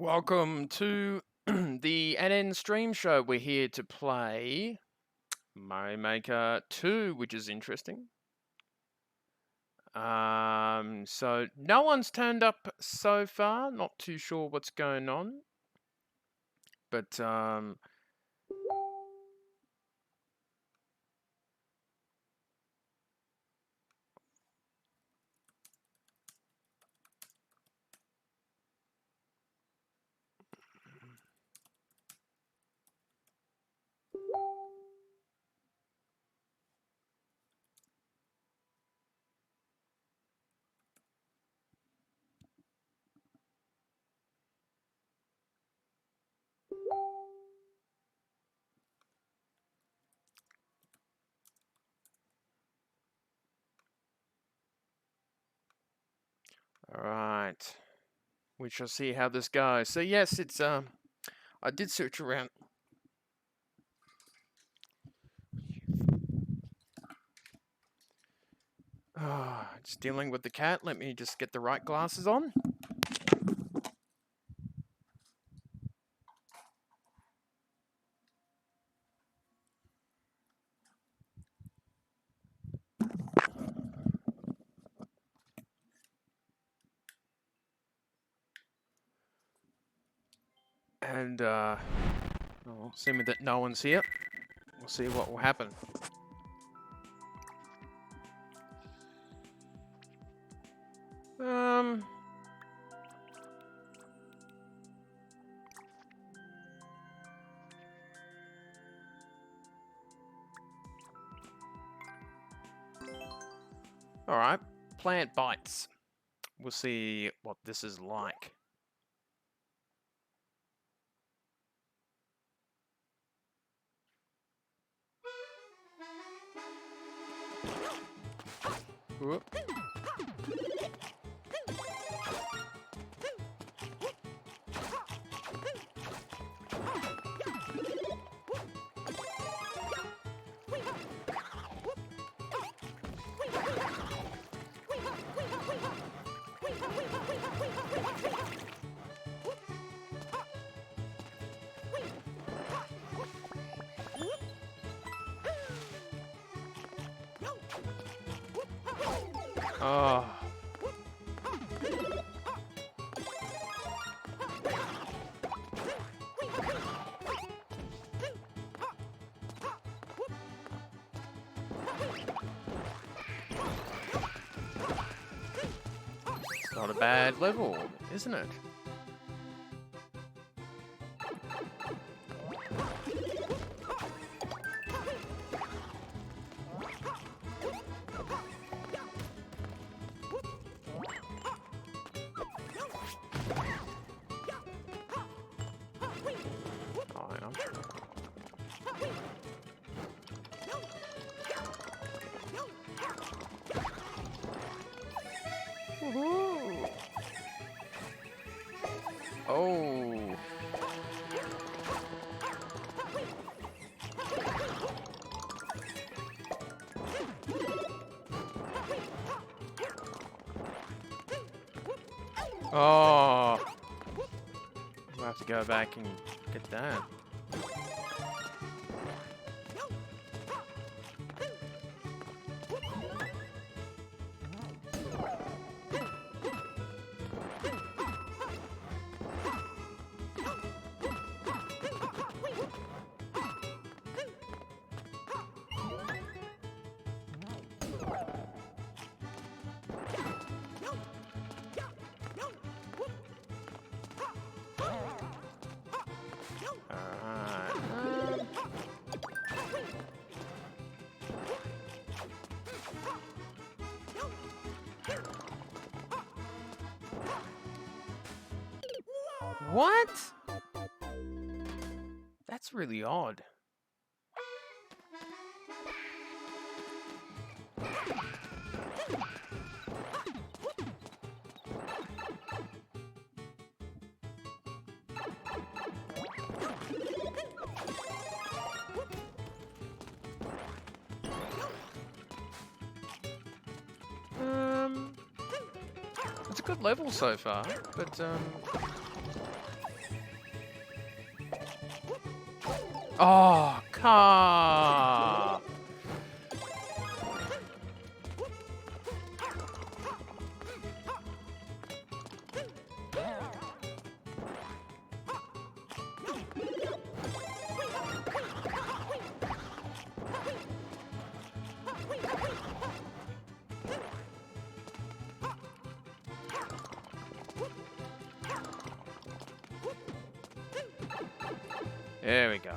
Welcome to the NN Stream Show. We're here to play Mario Maker 2, which is interesting. So no one's turned up so far. Not too sure what's going on, but all right. We shall see how this goes. So yes, it's I did search around. Just dealing with the cat. Let me just get the right glasses on. And assuming that no one's here, we'll see what will happen. All right, Plant Bites. We'll see what this is like. Whoop. Oh. It's not a bad level, isn't it? Oh. Oh. We'll have to go back and get that. What? That's really odd. It's a good level so far, but Oh, car. There we go.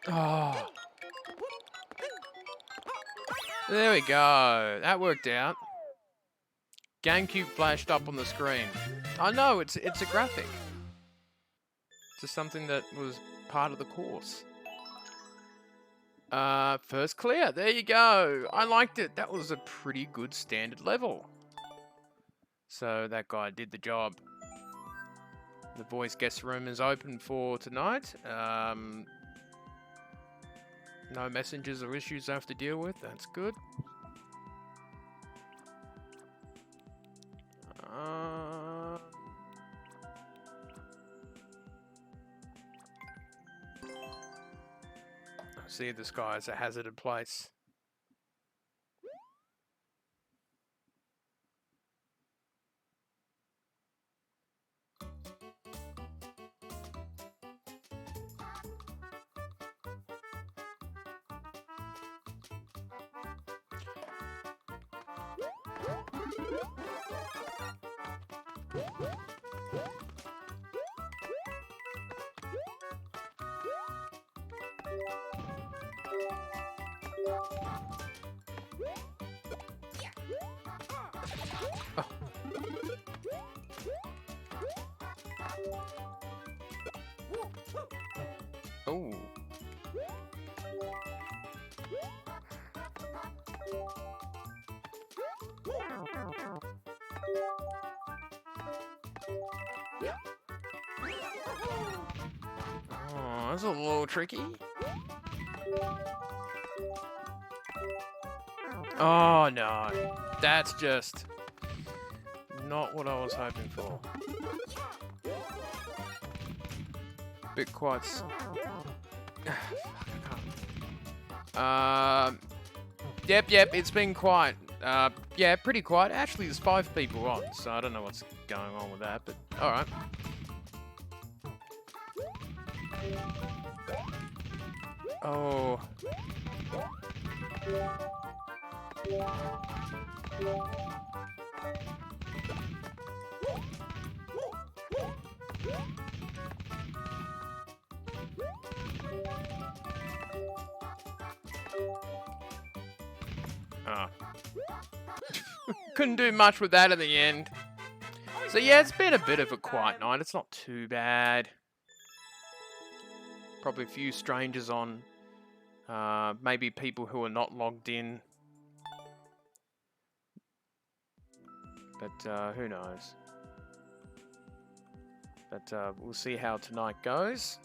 Oh. There we go. That worked out. GameCube flashed up on the screen. I know, it's a graphic. It's just something that was part of the course. First clear. There you go. I liked it. That was a pretty good standard level. So that guy did the job. The voice guest room is open for tonight. No messages or issues I have to deal with. That's good. I see this guy as a hazarded place. Oh. Oh, that's a little tricky. Oh no, that's just not what I was hoping for. Bit quite. Yep, it's been quiet. Yeah, pretty quiet. Actually, there's 5 people on, so I don't know what's going on with that, but alright. Oh. Oh. Couldn't do much with that at the end. So yeah, it's been a bit of a quiet night. It's not too bad. Probably a few strangers on. Maybe people who are not logged in. But who knows. But we'll see how tonight goes.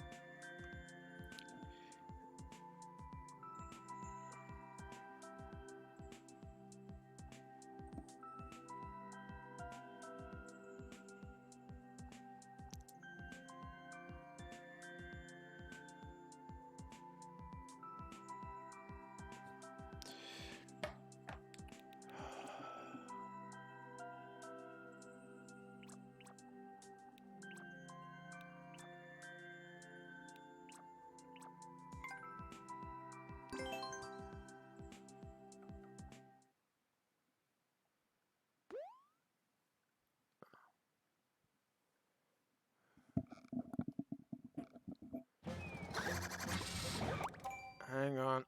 Hang on.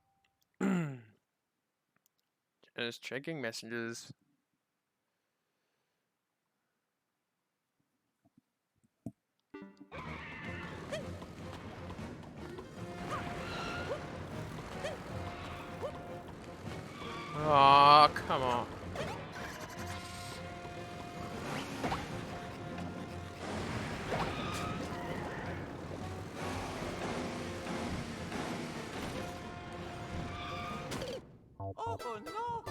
Just checking messages. Oh, come on. Oh no!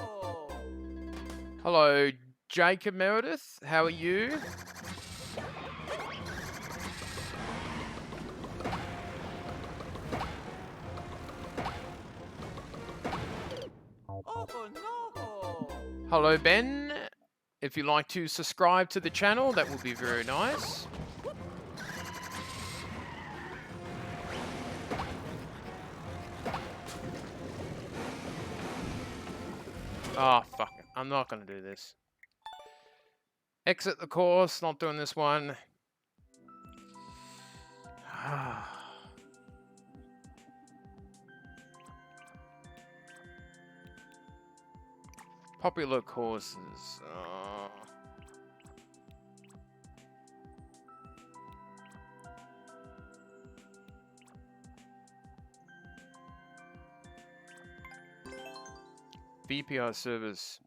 Hello, Jacob Meredith. How are you? Oh no! Hello, Ben. If you'd like to subscribe to the channel, that would be very nice. Oh, fuck it. I'm not going to do this. Exit the course. Not doing this one. Popular courses. VPI service.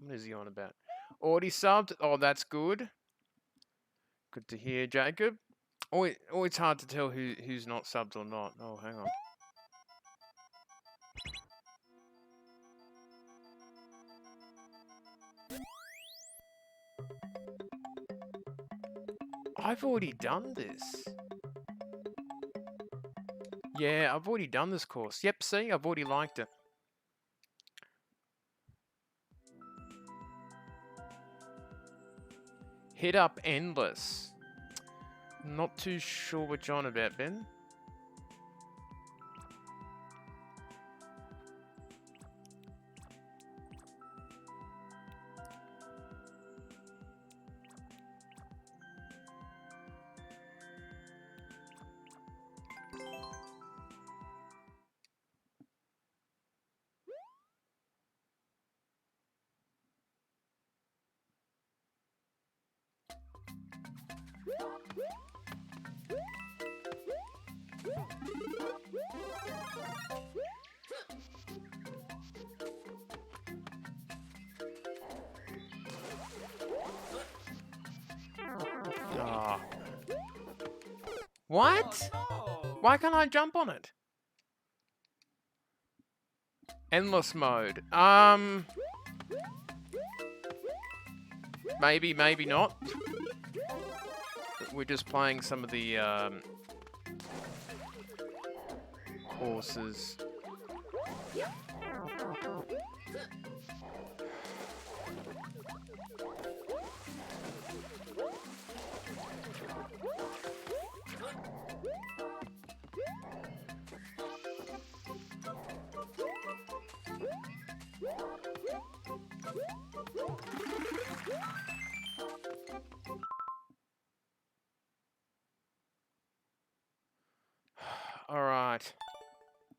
What is he on about? Already subbed? Oh, that's good. Good to hear, Jacob. Always hard to tell who's not subbed or not. Oh, hang on. I've already done this. Yeah, I've already done this course. Yep, see, I've already liked it. Hit up Endless. Not too sure what you're on about, Ben. Ah. What? Oh, no. Why can't I jump on it? Endless mode. Maybe, maybe not. We're just playing some of the courses. Alright.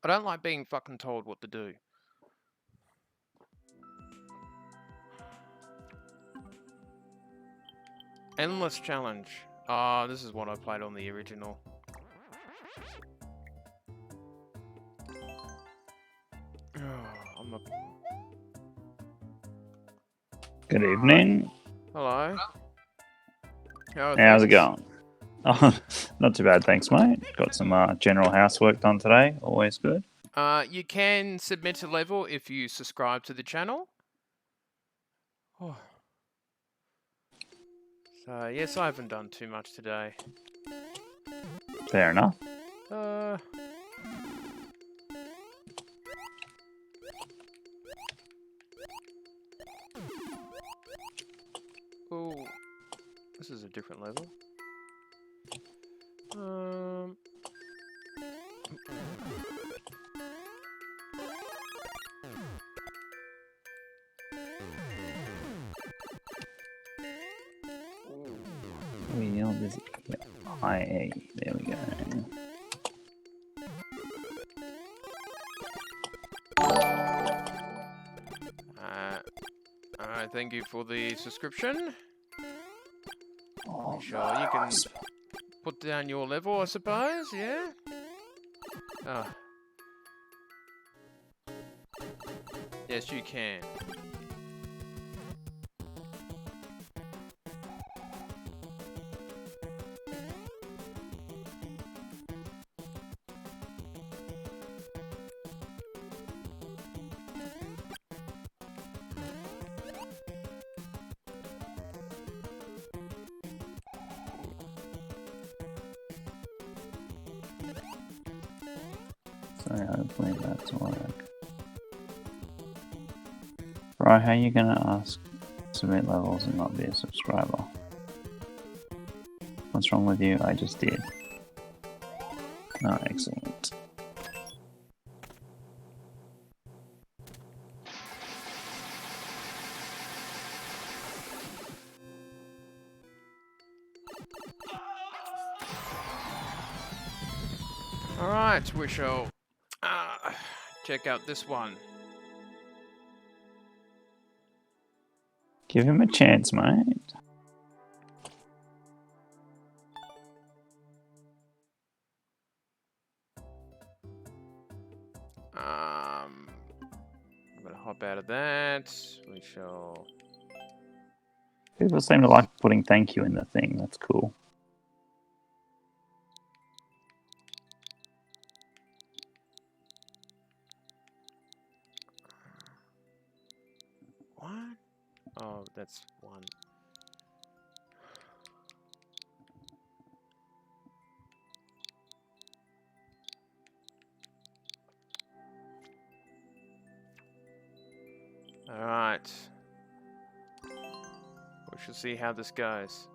I don't like being fucking told what to do. Endless challenge. Ah, this is what I played on the original. I'm a... Good evening. Hello. How's it going? Oh, not too bad, thanks, mate. Got some general housework done today. Always good. You can submit a level if you subscribe to the channel. Oh. So, yes, I haven't done too much today. Fair enough. Oh, this is a different level. Wheel is IA. There we go. Alright, thank you for the subscription. Oh, Sure, you can put down your level, I suppose, yeah? Ah. Yes, you can. so hopefully that's work. Bro, how are you gonna ask submit levels and not be a subscriber? What's wrong with you? I just did. Oh, excellent. Alright, we shall check out this one. Give him a chance, mate. I'm gonna hop out of that. We shall. People seem to like putting thank you in the thing. That's cool. What? Oh, that's one. Alright. We shall see how this goes.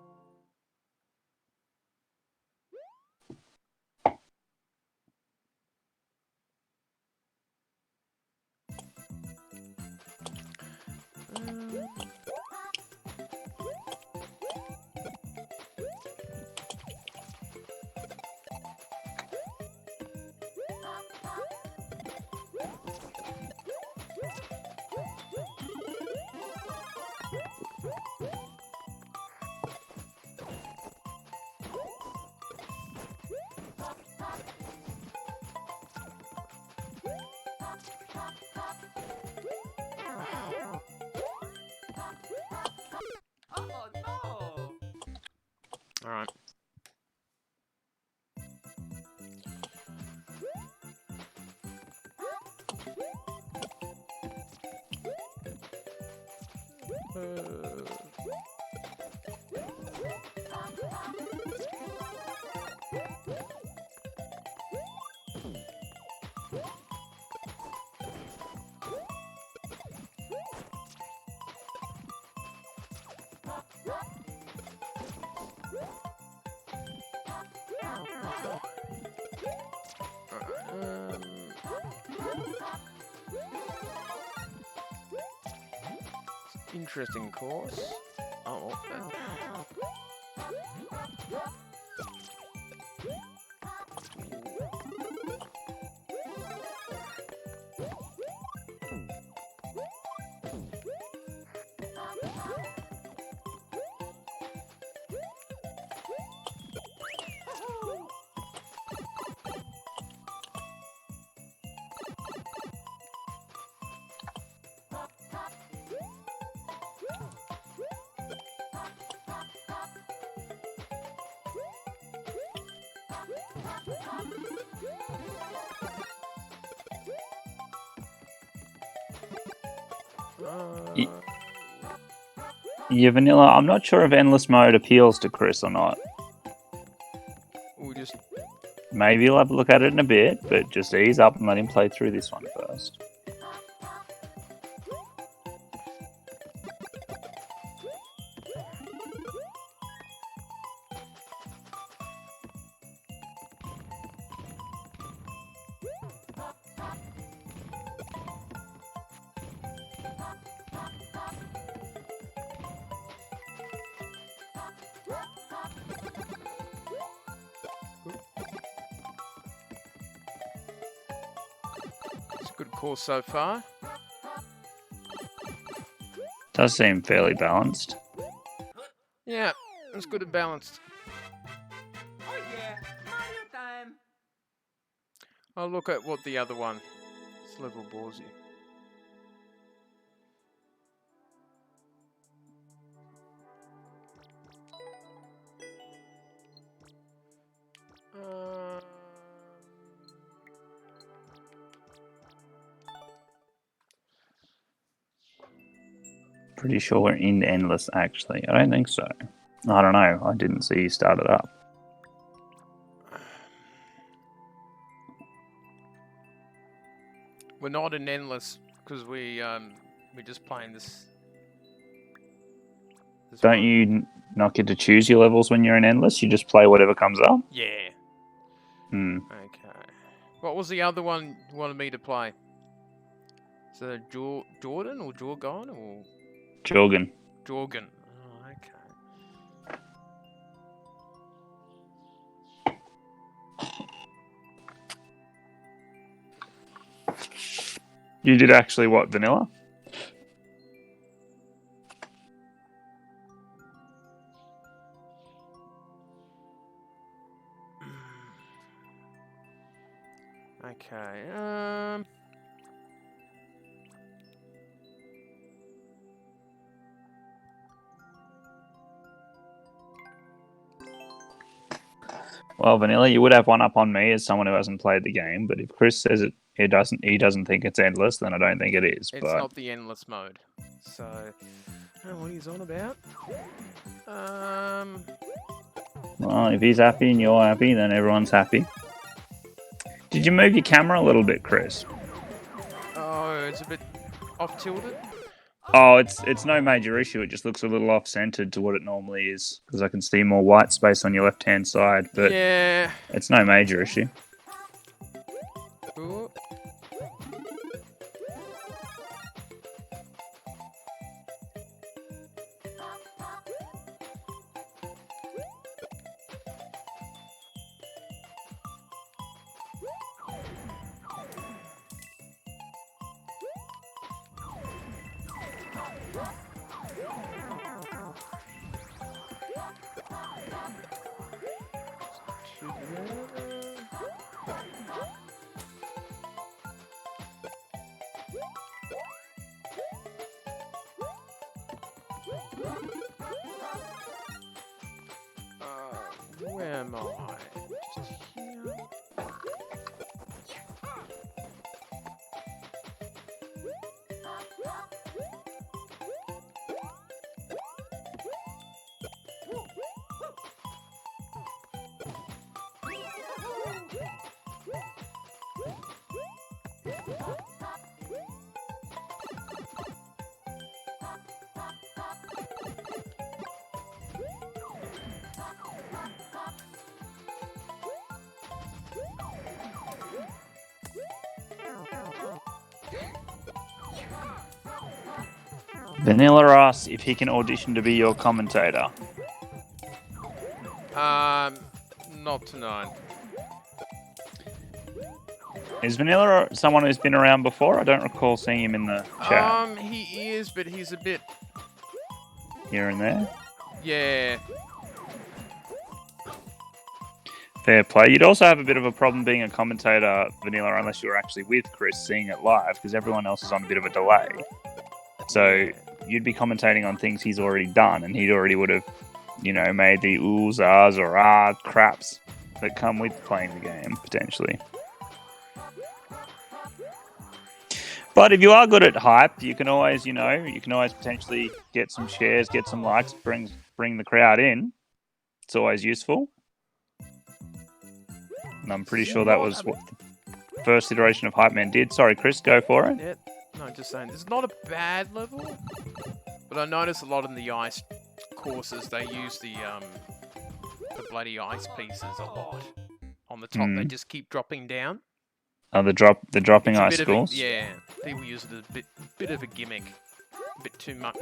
Oh no! Alright. Interesting course. Oh. Yeah, Vanilla, I'm not sure if endless mode appeals to Chris or not. We just Maybe you'll have a look at it in a bit, but just ease up and let him play through this one first. it's a good course so far. Does seem fairly balanced. Yeah, it's good and balanced. Oh yeah, Mario time! I'll look at what the other one. This level bores you. Pretty sure we're in endless, actually. I don't think so. I don't know. I didn't see you start it up. We're not in endless because we're just playing this. Don't you not get to choose your levels when you're in endless? You just play whatever comes up? Yeah. Hmm. Okay. What was the other one you wanted me to play? Is it Jordan or Jorgon or Jorgen. Jorgen? Oh, okay. You did actually what, vanilla? Okay. Well, vanilla, you would have one up on me as someone who hasn't played the game, but if Chris says he doesn't think it's endless, then I don't think it is. It's But not the endless mode. So, what he's on about? well, if he's happy and you're happy, then everyone's happy. Did you move your camera a little bit, Chris? Oh, it's a bit off tilted. Oh, it's no major issue. It just looks a little off-centered to what it normally is because I can see more white space on your left-hand side, but Yeah. it's no major issue. Ooh. Where am I? Just here. Vanilla asks if he can audition to be your commentator. Not tonight. Is Vanilla someone who's been around before? I don't recall seeing him in the chat He is, but he's a bit. here and there. Yeah. Fair play. You'd also have a bit of a problem being a commentator, Vanilla, unless you were actually with Chris seeing it live, because everyone else is on a bit of a delay. So you'd be commentating on things he's already done, and he already would have, made the oohs, ahs, or craps that come with playing the game, potentially. But if you are good at hype, you can always, potentially get some shares, get some likes, bring the crowd in. It's always useful. And I'm pretty sure that was what the first iteration of Hype Man did. Sorry, Chris, go for it. Yeah. No, just saying, it's not a bad level, but I notice a lot in the ice courses they use the bloody ice pieces a lot. On the top, they just keep dropping down. Oh, the dropping It's a ice bit of schools. yeah, people use it as a bit of a gimmick, a bit too much.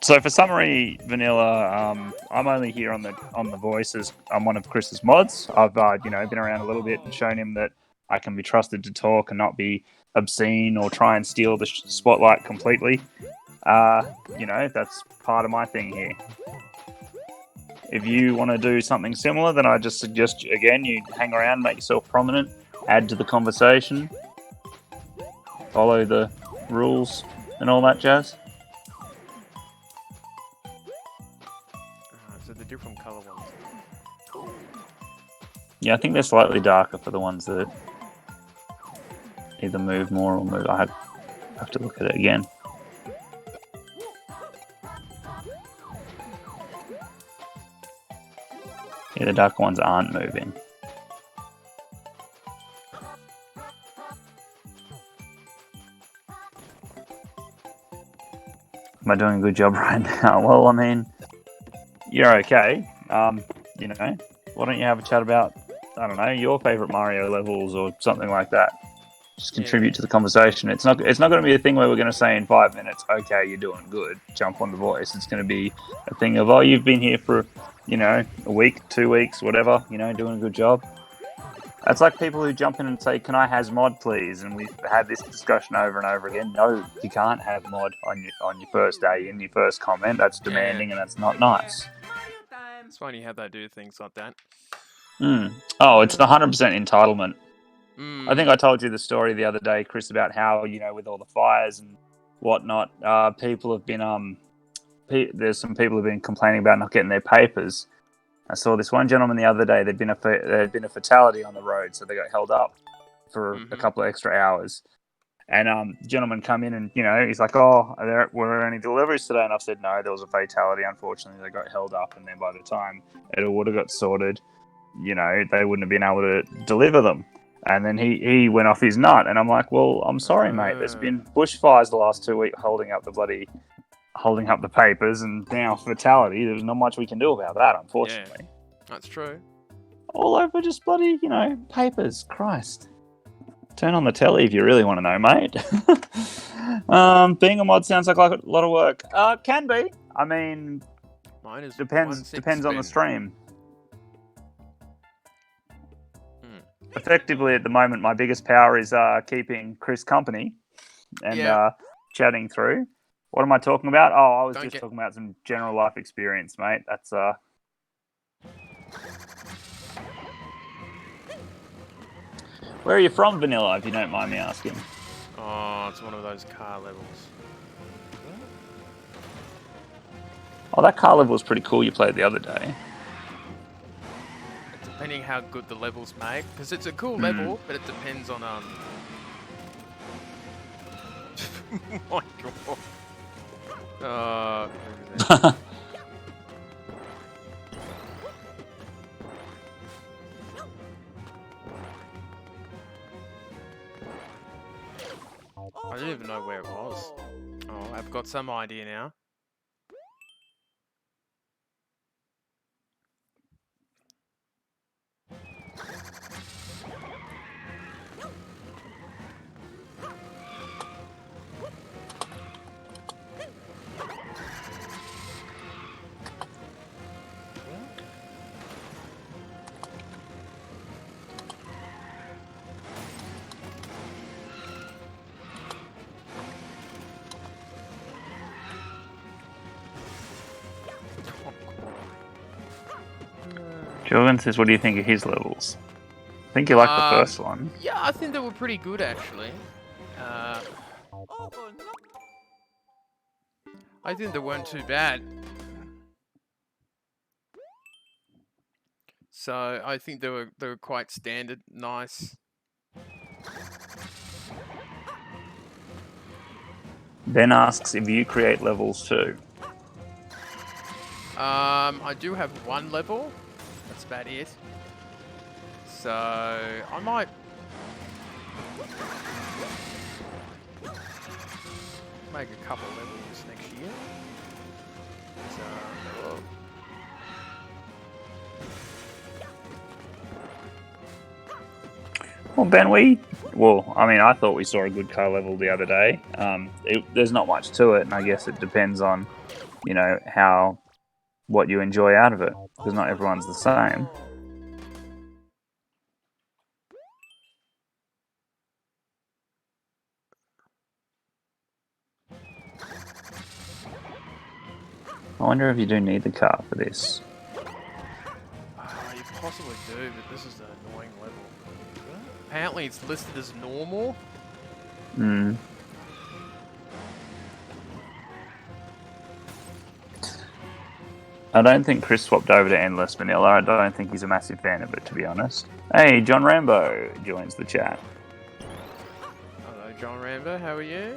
So for summary, Vanilla, I'm only here on the voices. I'm one of Chris's mods. I've been around a little bit and shown him that I can be trusted to talk and not be obscene or try and steal the spotlight completely. That's part of my thing here. If you want to do something similar, then I just suggest again you hang around, make yourself prominent, add to the conversation, follow the rules and all that jazz. So the different colour ones. Yeah, I think they're slightly darker for the ones that either move more or move. I have to look at it again. Yeah, the darker ones aren't moving. Am I doing a good job right now? Well, I mean, you're okay. You know, why don't you have a chat about, I don't know, your favorite Mario levels or something like that? Just contribute to the conversation. It's not going to be a thing where we're going to say in 5 minutes, okay, you're doing good, jump on the voice. It's going to be a thing of, oh, you've been here for, you know, a week, 2 weeks, whatever, you know, doing a good job. That's like people who jump in and say, can I has mod, please? And we've had this discussion over and over again. No, you can't have mod on your first day, in your first comment. That's demanding and that's not nice. Mario time. It's funny how they do things like that. Oh, it's 100% entitlement. Mm. I think I told you the story the other day, Chris, about how, you know, with all the fires and whatnot, people have been there's some people who've been complaining about not getting their papers. I saw this one gentleman the other day. There'd been a fatality on the road, so they got held up for a couple of extra hours. And the gentleman come in and, you know, he's like, "Oh, were there any deliveries today?" And I've said, "No, there was a fatality. Unfortunately, they got held up, and then by the time it all would have got sorted, you know, they wouldn't have been able to deliver them." And then he went off his nut, and I'm like, "Well, I'm sorry, mate. There's been bushfires the last 2 weeks holding up the papers, and now fatality. There's not much we can do about that, unfortunately." Yeah, that's true. All over just bloody, you know, papers. Christ. Turn on the telly if you really want to know, mate. Being a mod sounds like a lot of work. Can be. I mean, Mine is depends on the spin. stream. Effectively, at the moment, my biggest power is keeping Chris company and chatting through. What am I talking about? Oh, I was talking about some general life experience, mate. That's Where are you from, Vanilla, if you don't mind me asking? Oh, it's one of those car levels. Oh, that car level was pretty cool you played the other day. Depending how good the levels make, because it's a cool level, but it depends on my God. I didn't even know where it was. Oh, I've got some idea now. Jordan says, what do you think of his levels? I think you like the first one. Yeah, I think they were pretty good, actually. I think they weren't too bad. So I think they were quite standard, nice. Ben asks if you create levels too. I do have one level. That's about it. So I might make a couple levels next year. So, Well, Ben, I thought we saw a good car level the other day. There's not much to it, and I guess it depends on, you know, what you enjoy out of it, because not everyone's the same. I wonder if you do need the car for this. you possibly do, but this is an annoying level. Apparently it's listed as normal. I don't think Chris swapped over to Endless Vanilla. I don't think he's a massive fan of it, to be honest. Hey, John Rambo joins the chat. Hello, John Rambo. How are you?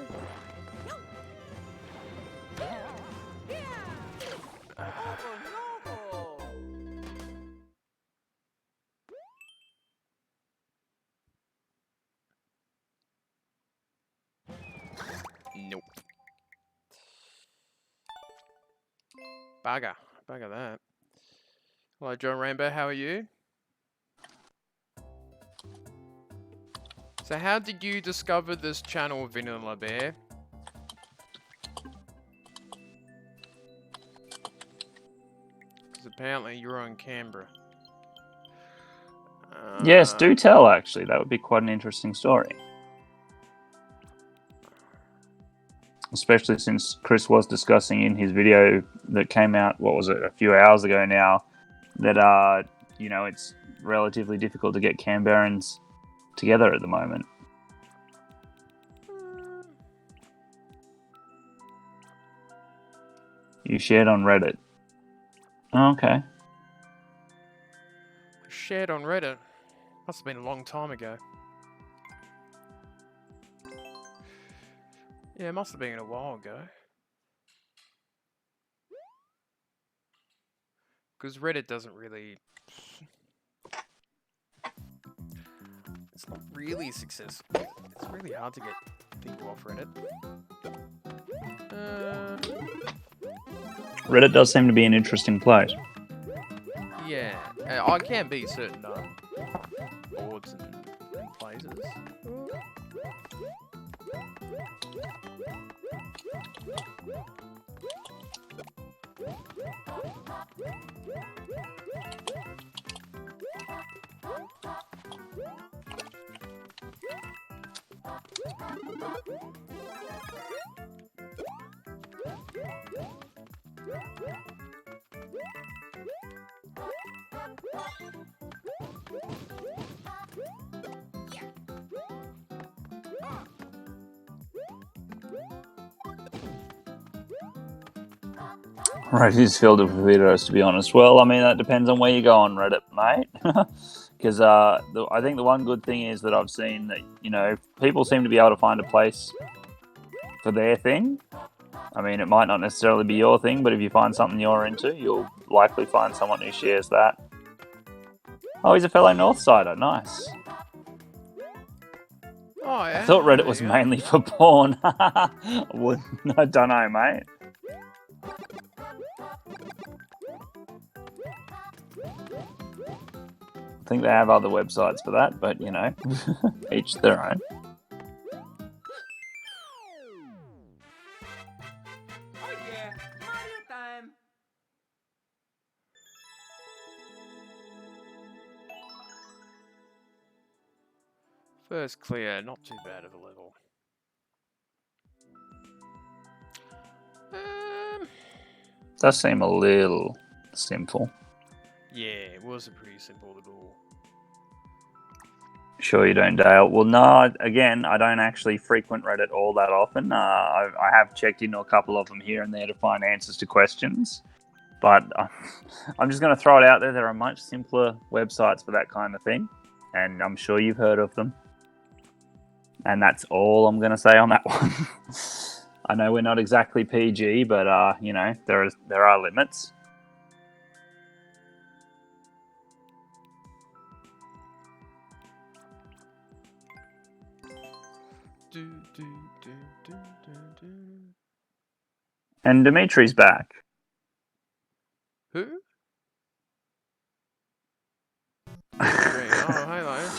Nope. Bugger. Bugger that. Hello, John Rainbow. How are you? So how did you discover this channel, Vanilla Bear? Because apparently you're on Canberra. Yes, do tell, actually. That would be quite an interesting story. Especially since Chris was discussing in his video that came out, what was it, a few hours ago now, that, you know, it's relatively difficult to get Canberrans together at the moment. You shared on Reddit. Oh, okay. Shared on Reddit. Must have been a long time ago. Yeah, it must have been a while ago. Because Reddit doesn't really... It's not really successful. It's really hard to get people off Reddit. Reddit does seem to be an interesting place. Yeah, I can be certain boards and places. Reddit is filled with videos, to be honest. Well, I mean, that depends on where you go on Reddit, mate. Because I think the one good thing is that I've seen that, you know, people seem to be able to find a place for their thing. I mean, it might not necessarily be your thing, but if you find something you're into, you'll likely find someone who shares that. Oh, he's a fellow Northsider. Nice. Oh, yeah. I thought Reddit There was you go. mainly for porn. Well, I don't know, mate. I think they have other websites for that, but, you know, each their own. Oh yeah, Mario time! First clear, not too bad of a level. Does seem a little simple. Yeah, it was a pretty simple little... Sure you don't, Dale? Well, no, again, I don't actually frequent Reddit all that often. I have checked into a couple of them here and there to find answers to questions. But I'm just going to throw it out there. There are much simpler websites for that kind of thing. And I'm sure you've heard of them. And that's all I'm going to say on that one. I know we're not exactly PG, but, you know, there are limits. And Dimitri's back. Who? Oh, hello.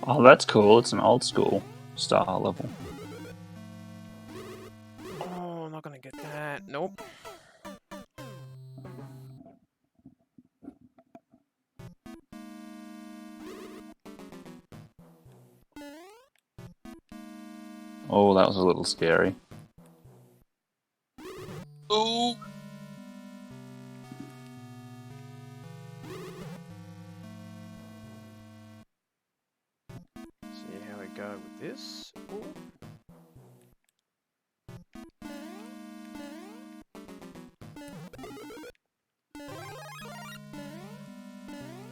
Oh, that's cool. It's an old school style level. Oh, I'm not gonna get that. Nope. Oh, that was a little scary. Ooh. See how we go with this. Ooh.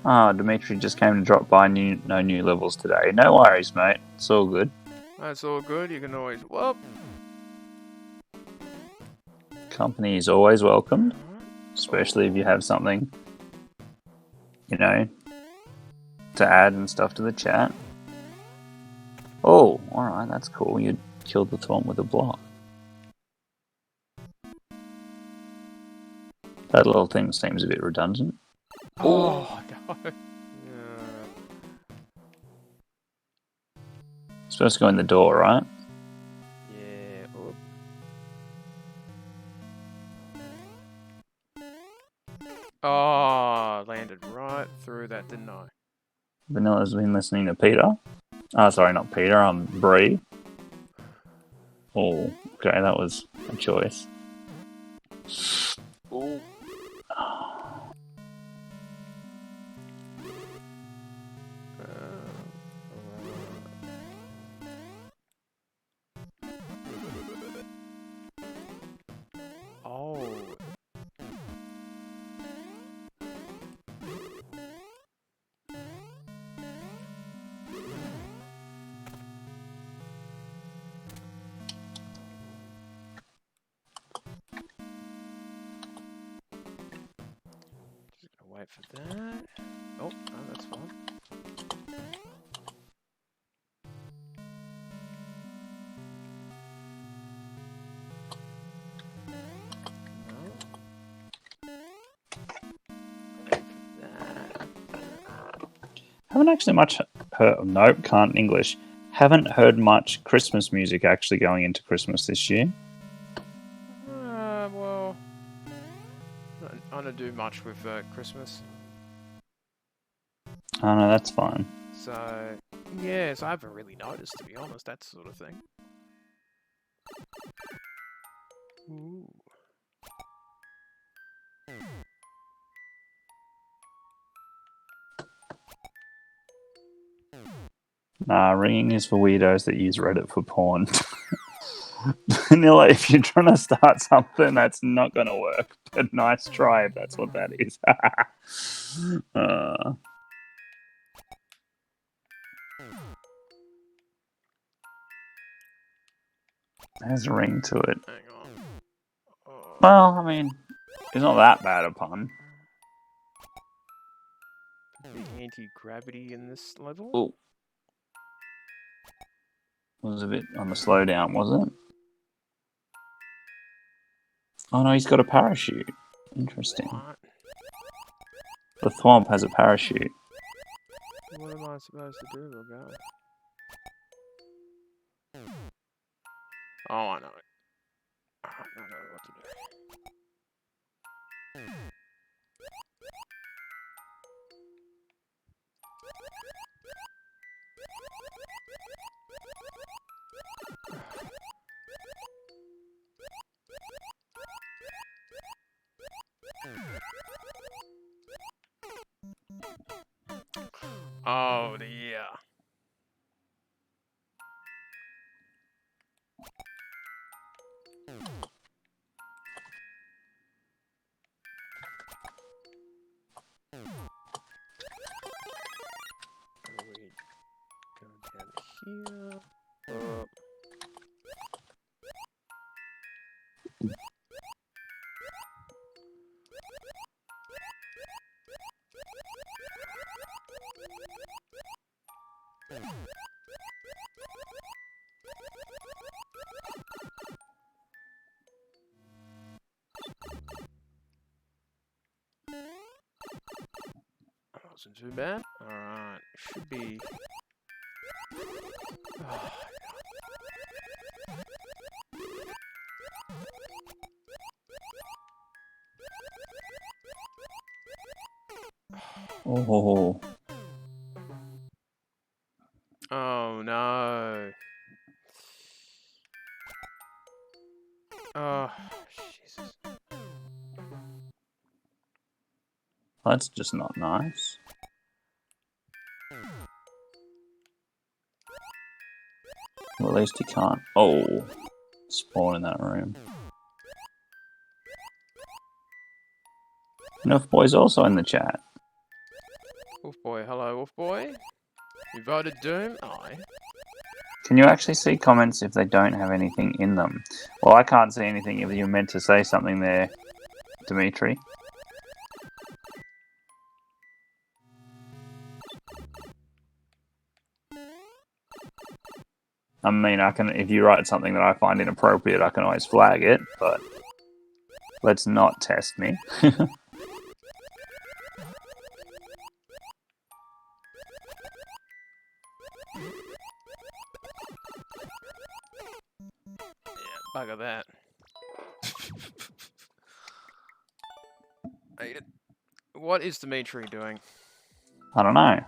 Ah, Dimitri just came to drop by. No new levels today. No worries, mate. It's all good. That's all good. You can always. Well, Company is always welcomed, alright. especially if you have something, you know, to add and stuff to the chat. Oh, alright, that's cool. You killed the Thwomp with a block. That little thing seems a bit redundant. Oh no. Yeah. Supposed to go in the door, right? Yeah. Oop. Oh, landed right through that, didn't I? Vanilla's been listening to Peter. Oh, sorry, not Peter. Bree. Oh, okay, that was a choice. Oh. Oh. Just gonna wait for that. Oh, no, that's fine. Haven't actually much heard. Nope, can't English. Haven't heard much Christmas music actually going into Christmas this year. Well, I don't do much with Christmas, Oh no, that's fine. so yes, I haven't really noticed, to be honest, that sort of thing. Ooh. Nah, ringing is for weirdos that use Reddit for porn. Vanilla, if you're trying to start something, that's not going to work. But nice try if that's what that is. There's a ring to it. Hang on. Oh. Well, I mean, it's not that bad a pun. The anti-gravity in this level? Oh. Was a bit on the slowdown, was it? Oh no, he's got a parachute. Interesting. What? The Thwomp has a parachute. What am I supposed to do, little guy? Oh, I know it. I know what to do. Oh dear. We go down here. Up. That wasn't too bad. Alright, should be. Oh. Oh no. Oh, Jesus. That's just not nice. Well, at least he can't. Oh. Spawn in that room. Enough boys also in the chat. Wolf boy, hello, Wolf boy. You voted Doom? Aye. Can you actually see comments if they don't have anything in them? Well, I can't see anything if you're meant to say something there, Dimitri. I mean, I can if you write something that I find inappropriate, I can always flag it, but let's not test me. Bugger that. Hate it. What is Dimitri doing? I don't know.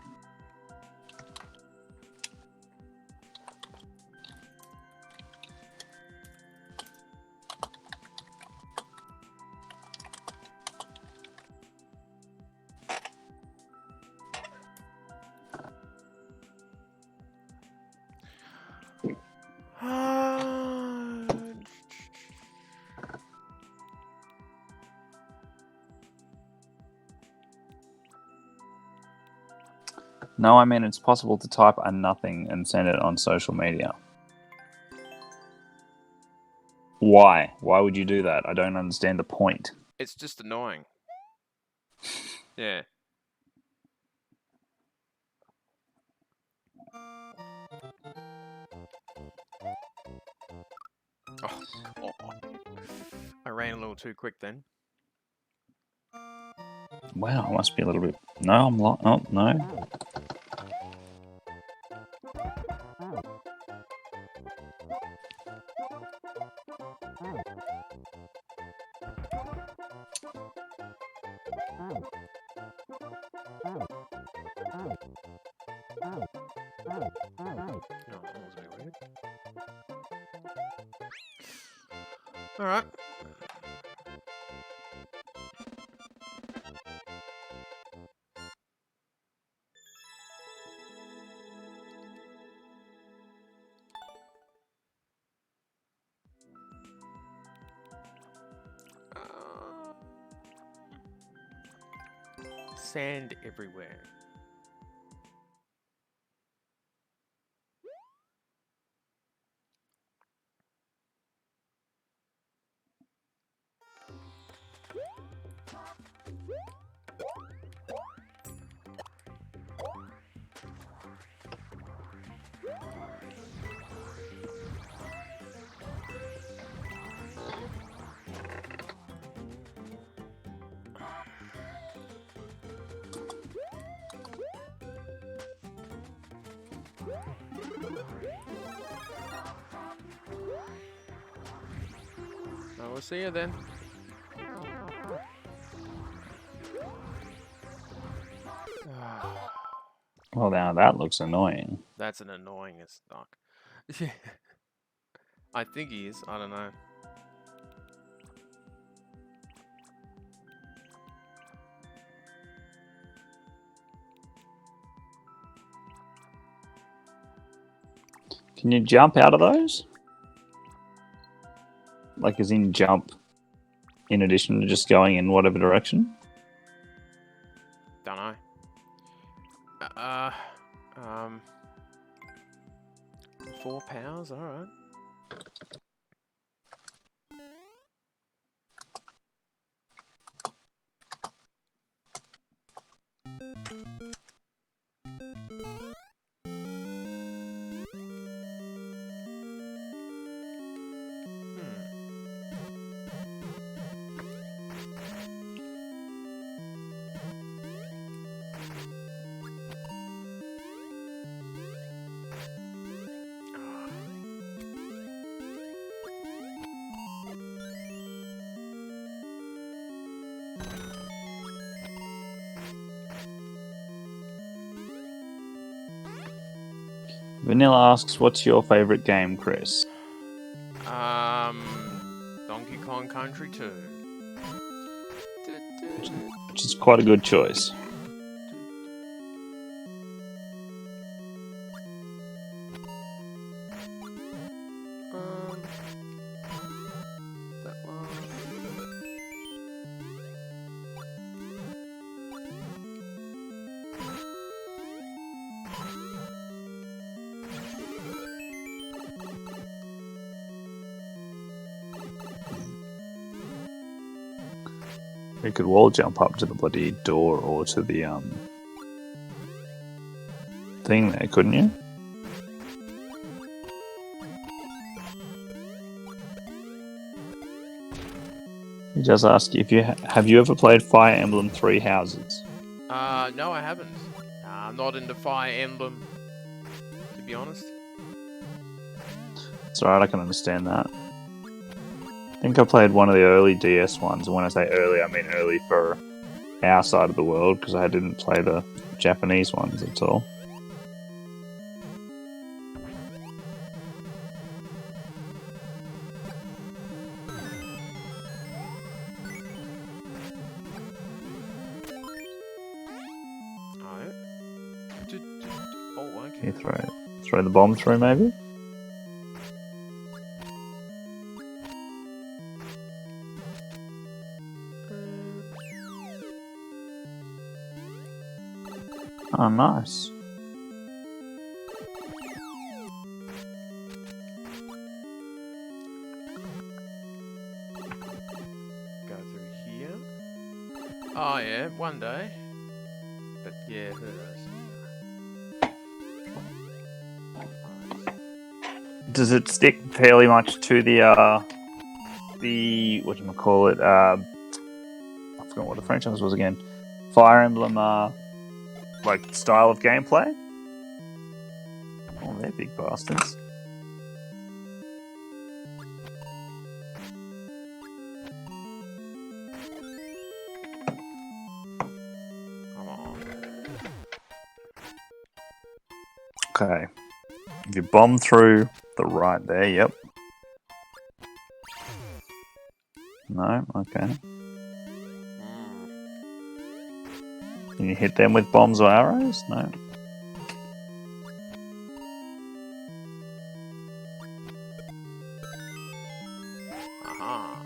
No, I mean it's possible to type a nothing and send it on social media. Why? Why would you do that? I don't understand the point. It's just annoying. Yeah. Oh, God. I ran a little too quick then. Wow, I must be a little bit. No, I'm like. Oh, no. No, that was a bit weird. Alright. Sand everywhere. I will see you then. Well, now that looks annoying. That's an annoying as fuck. I think he is. I don't know. Can you jump out of those? Like, as in jump, in addition to just going in whatever direction? Don't know. 4 powers, alright. Vanilla asks, what's your favorite game, Chris? Donkey Kong Country 2. Which is quite a good choice. That one. You could wall jump up to the bloody door or to the thing there, couldn't you? He just asked if you have you ever played Fire Emblem Three Houses? No, I haven't. I'm not into Fire Emblem, to be honest. It's alright, I can understand that. I think I played one of the early DS ones, and when I say early, I mean early for our side of the world, because I didn't play the Japanese ones at all. Oh, Can you okay. throw the bomb through, maybe? Oh, nice. Go through here. Oh yeah, one day. But yeah, who knows? Does it stick fairly much to the whatchamacallit, I forgot what the franchise was again. Fire Emblem, like, style of gameplay? Oh, they're big bastards. Come on. Okay. If you bomb through the right there, yep. No? Okay. Can you hit them with bombs or arrows? No. Aha.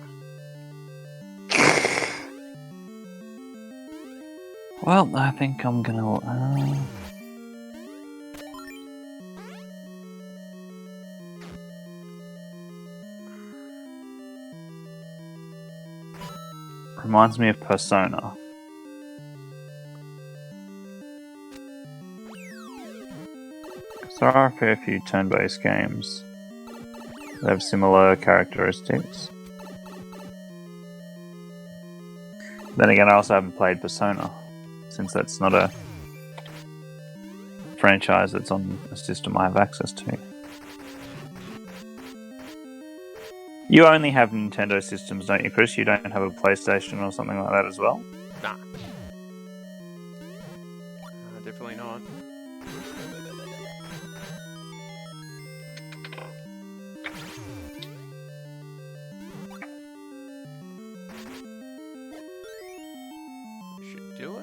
Well, I think I'm gonna... Reminds me of Persona. There are a fair few turn-based games that have similar characteristics. Then again, I also haven't played Persona, since that's not a franchise that's on a system I have access to. You only have Nintendo systems, don't you, Chris? You don't have a PlayStation or something like that as well? Nah. Definitely not. Should do it.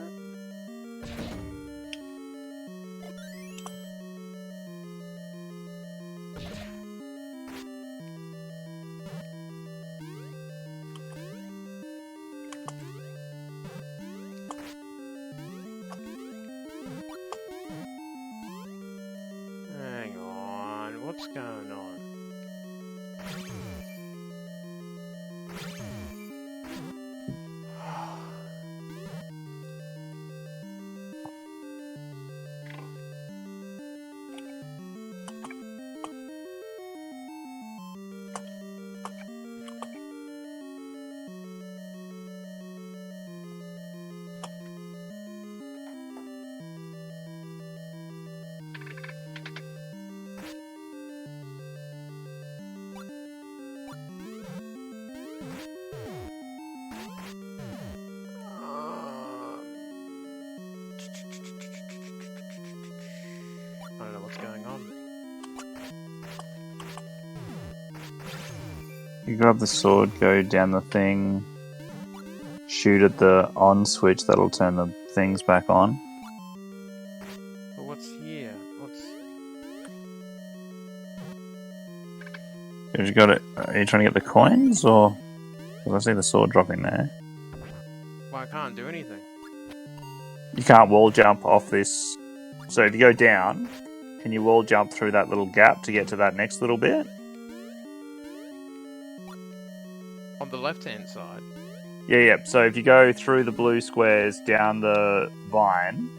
Hang on, what's going on? I don't know what's going on. You grab the sword, go down the thing, shoot at the on switch, that'll turn the things back on. But what's here? What's... You got it. Are you trying to get the coins, or? Because I see the sword dropping there. Well, I can't do anything. You can't wall jump off this. So if you go down, can you wall jump through that little gap to get to that next little bit? On the left-hand side. Yeah. So if you go through the blue squares down the vine,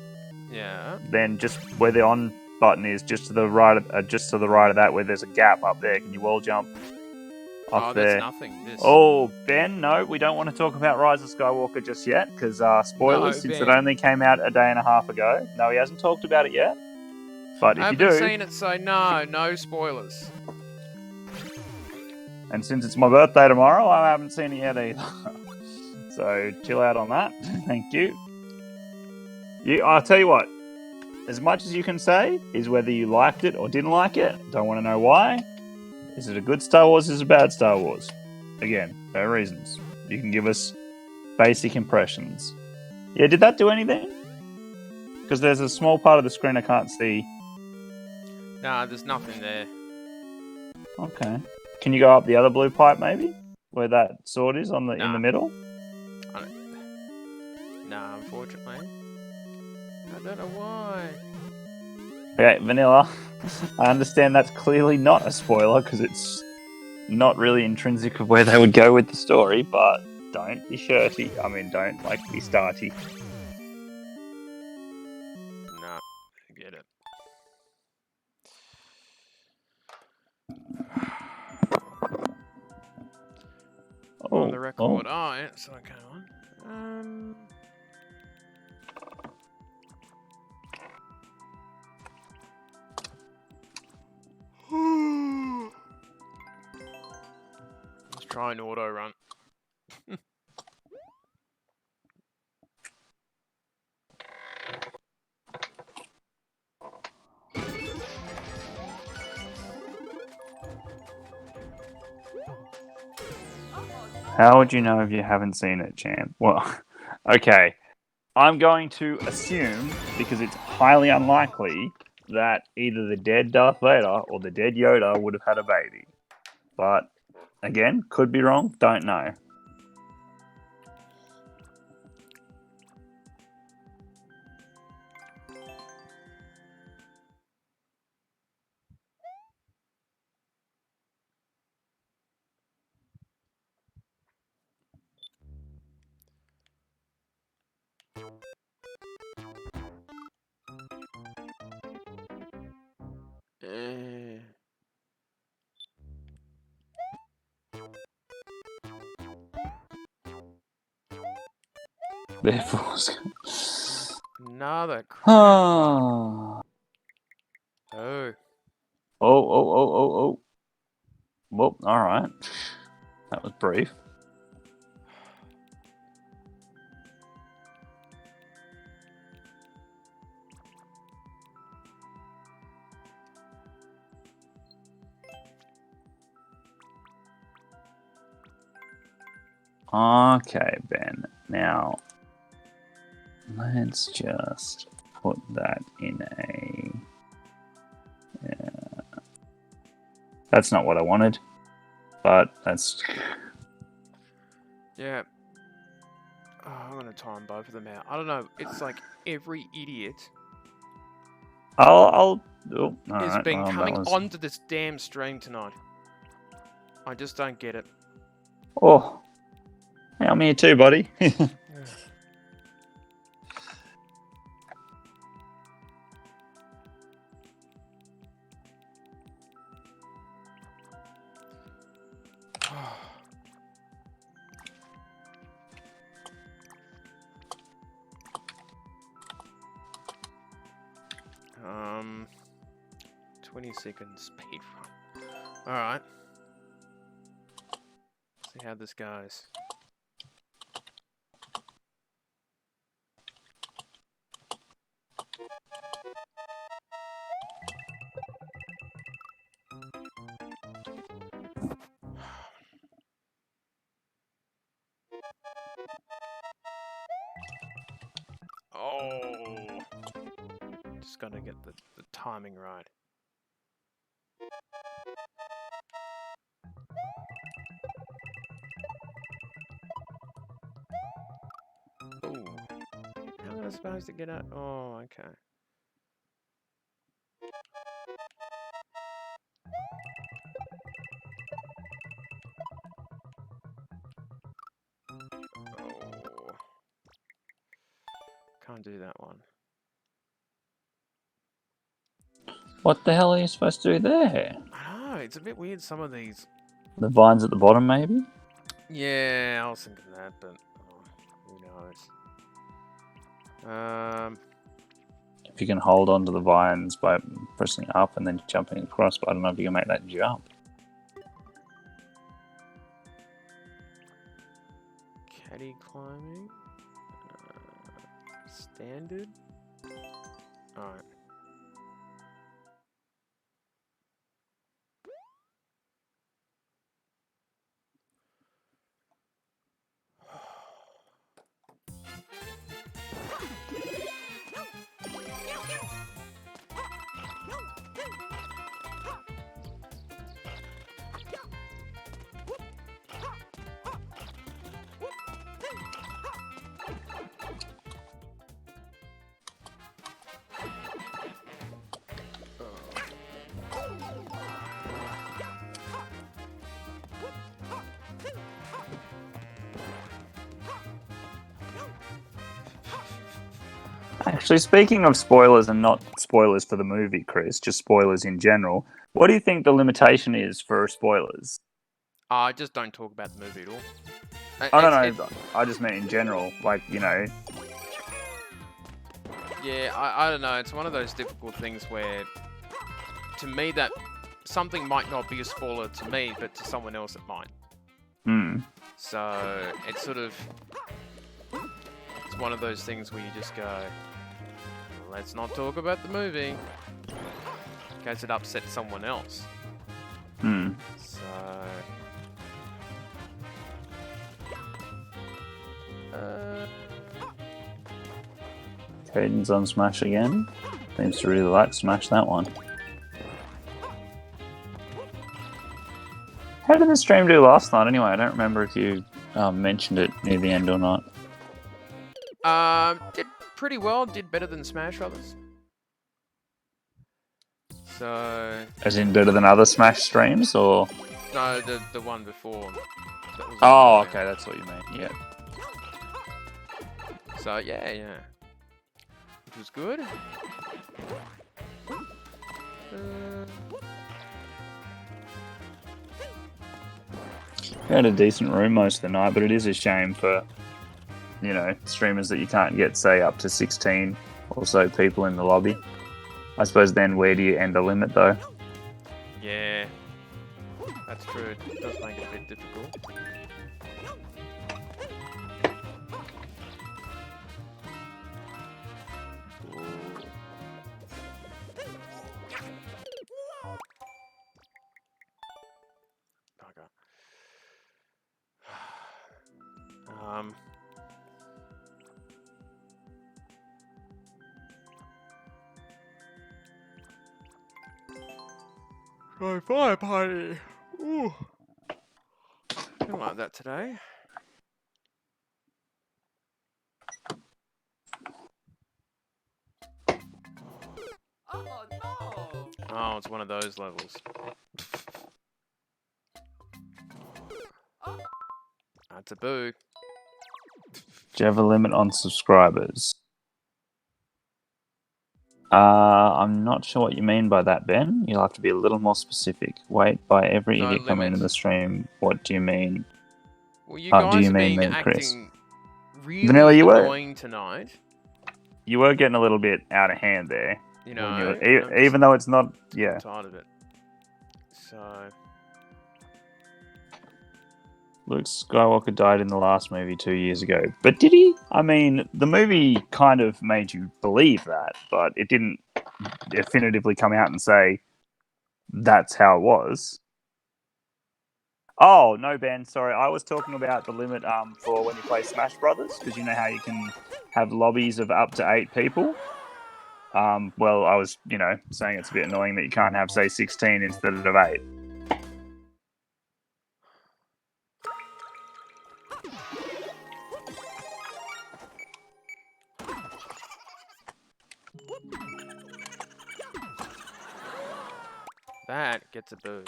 Yeah. then just where the on button is, just to the right of that, where there's a gap up there. Can you wall jump Oh, up that's there? nothing. This. Oh, Ben, no, we don't want to talk about Rise of Skywalker just yet, because spoilers, No, since Ben. it only came out a day and a half ago. No, he hasn't talked about it yet. But I if you haven't do, seen it, so no spoilers. and since it's my birthday tomorrow, I haven't seen it yet either. So chill out on that. Thank you. I'll tell you what. As much as you can say is whether you liked it or didn't like it. Don't want to know why. Is it a good Star Wars? Is it a bad Star Wars? Again, no reasons. You can give us basic impressions. Yeah, did that do anything? Because there's a small part of the screen I can't see. Nah, there's nothing there. Okay. Can you go up the other blue pipe, maybe? Where that sword is in the Nah. middle? Nah, unfortunately. I don't know why. Okay, Vanilla. I understand that's clearly not a spoiler because it's not really intrinsic of where they would go with the story, but don't be shirty. I mean, don't be starty. Nah, forget it. On the record. Oh, yeah, so okay on. Let's try an auto run. How would you know if you haven't seen it, champ? Well, okay. I'm going to assume, because it's highly unlikely, that either the dead Darth Vader or the dead Yoda would have had a baby. But, again, could be wrong, don't know. Therefore, Another crap. oh. Oh. Oh. Well, alright. That was brief. Okay, Ben. Now, let's just put that in a... That's not what I wanted, but that's... Yeah. Oh, I'm gonna time both of them out. I don't know. It's like every idiot I'll has been coming onto this damn stream tonight. I just don't get it. Oh, yeah, I'm here too, buddy. Um, 20-second speed run. Alright. See how this goes. Oh, just gotta get the timing right. Oh, how am I supposed to get out? Oh, okay. Can't do that one. What the hell are you supposed to do there? I don't know, it's a bit weird, some of these. The vines at the bottom, maybe? Yeah, I was thinking that, but who knows? If you can hold on to the vines by pressing up and then jumping across, but I don't know if you can make that jump. Caddy climbing. Standard. Alright. Actually, speaking of spoilers and not spoilers for the movie, Chris, just spoilers in general, what do you think the limitation is for spoilers? I just don't talk about the movie at all. I don't know. I just meant in general. Like, you know. Yeah, I don't know. It's one of those difficult things where, to me, that something might not be a spoiler to me, but to someone else it might. Hmm. So it's sort of, it's one of those things where you just go, let's not talk about the movie, in case it upsets someone else. Hmm. So. Caden's on Smash again. Seems to really like Smash, that one. How did the stream do last night anyway? I don't remember if you mentioned it near the end or not. Did pretty well. Did better than Smash Brothers. So. As in better than other Smash streams, or? No, the one before. That was Oh, okay, that's what you mean. Yeah. So yeah. Which was good. We had a decent room most of the night, but it is a shame for, you know, streamers that you can't get, say, up to 16 or so people in the lobby. I suppose then where do you end the limit, though? Yeah. That's true. It does make it a bit difficult. Right, fire party. Ooh. Don't like that today. Oh no! Oh, it's one of those levels. That's a boo. Do you have a limit on subscribers? I'm not sure what you mean by that, Ben. You'll have to be a little more specific. Wait, by every No idiot coming into limit. the stream, what do you mean? Well, you Do guys you are mean being me, Chris? acting really Vanilla, you were- annoying tonight. You were getting a little bit out of hand there. You when know, you were- I'm just even though it's not, yeah. tired of it. So, Luke Skywalker died in the last movie 2 years ago. But did he? I mean, the movie kind of made you believe that, but it didn't definitively come out and say that's how it was. Oh, no, Ben, sorry. I was talking about the limit for when you play Smash Brothers, because you know how you can have lobbies of up to 8 people? Well, I was, you know, saying it's a bit annoying that you can't have, say, 16 instead of 8. that gets a boo.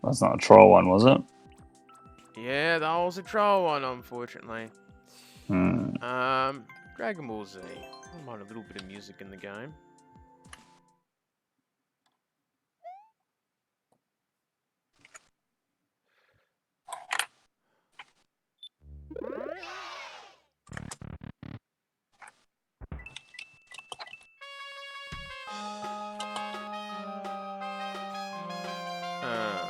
That's not a troll one, was it? Yeah, that was a troll one, unfortunately. Hmm. Dragon Ball Z. I mind a little bit of music in the game. Uh,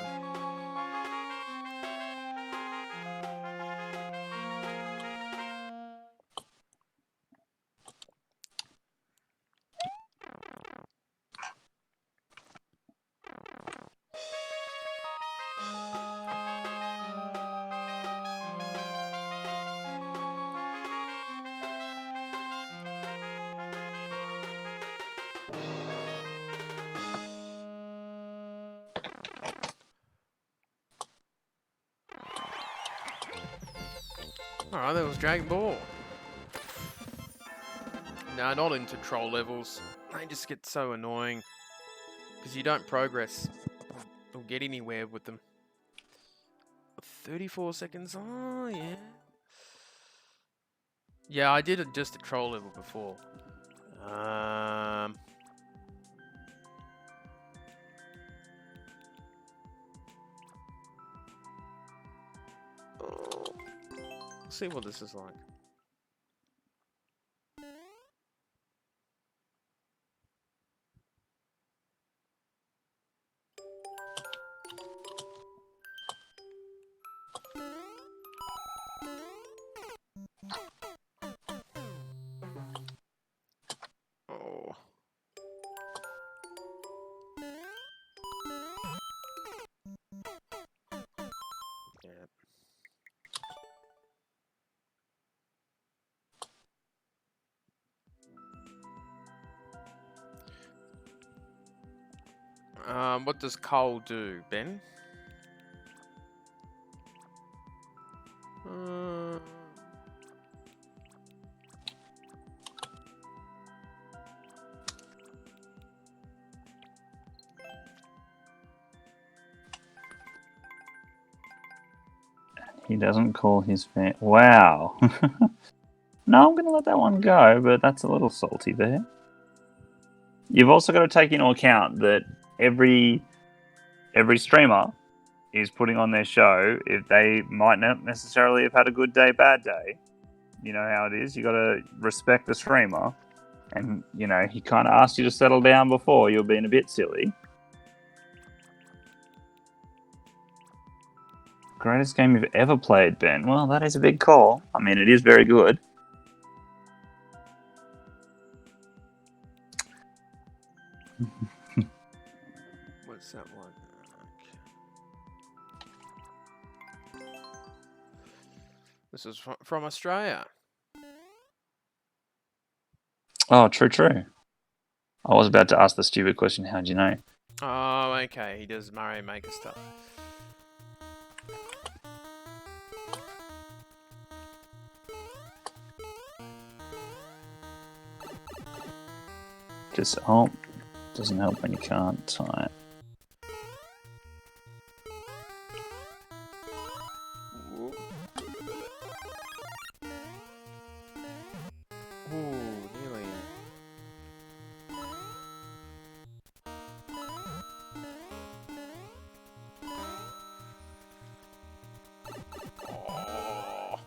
Alright, that was Dragon Ball. No, not into troll levels. They just get so annoying. Because you don't progress or get anywhere with them. 34 seconds. Oh, yeah. Yeah, I did just a troll level before. Let's see what this is like. Oh. Yeah. What does coal do, Ben? He doesn't call his fan. Wow. No, I'm going to let that one go, but that's a little salty there. You've also got to take into account that every streamer is putting on their show if they might not necessarily have had a good day, bad day. You know how it is. You got to respect the streamer, and you know he kind of asked you to settle down before. You're being a bit silly. Greatest game you've ever played, Ben? Well, that is a big call. I mean, it is very good. What's that one? Okay. This is from Australia. Oh, true. I was about to ask the stupid question, how'd you know? Oh, okay. He does Mario Maker stuff. Just, doesn't help when you can't type. Ooh, nearly. Oh.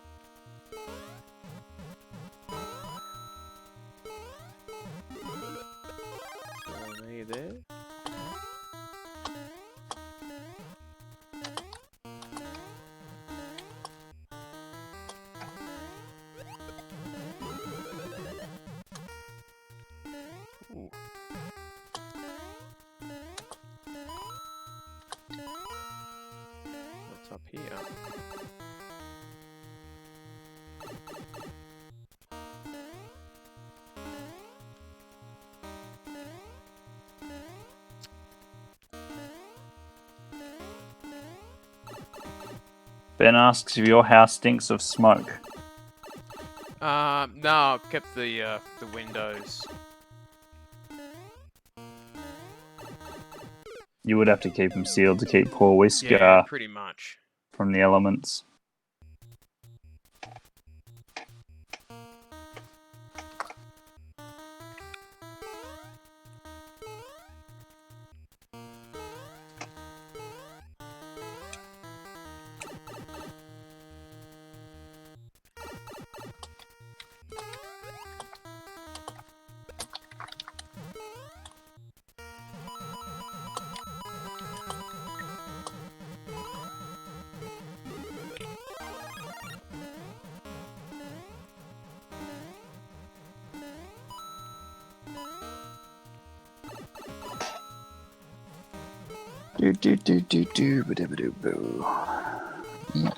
So, are you there? Ooh. What's up here? Ben asks if your house stinks of smoke. No, I've kept the windows. You would have to keep them sealed to keep poor Whisker Yeah, pretty much. from the elements. Boo. Yeah.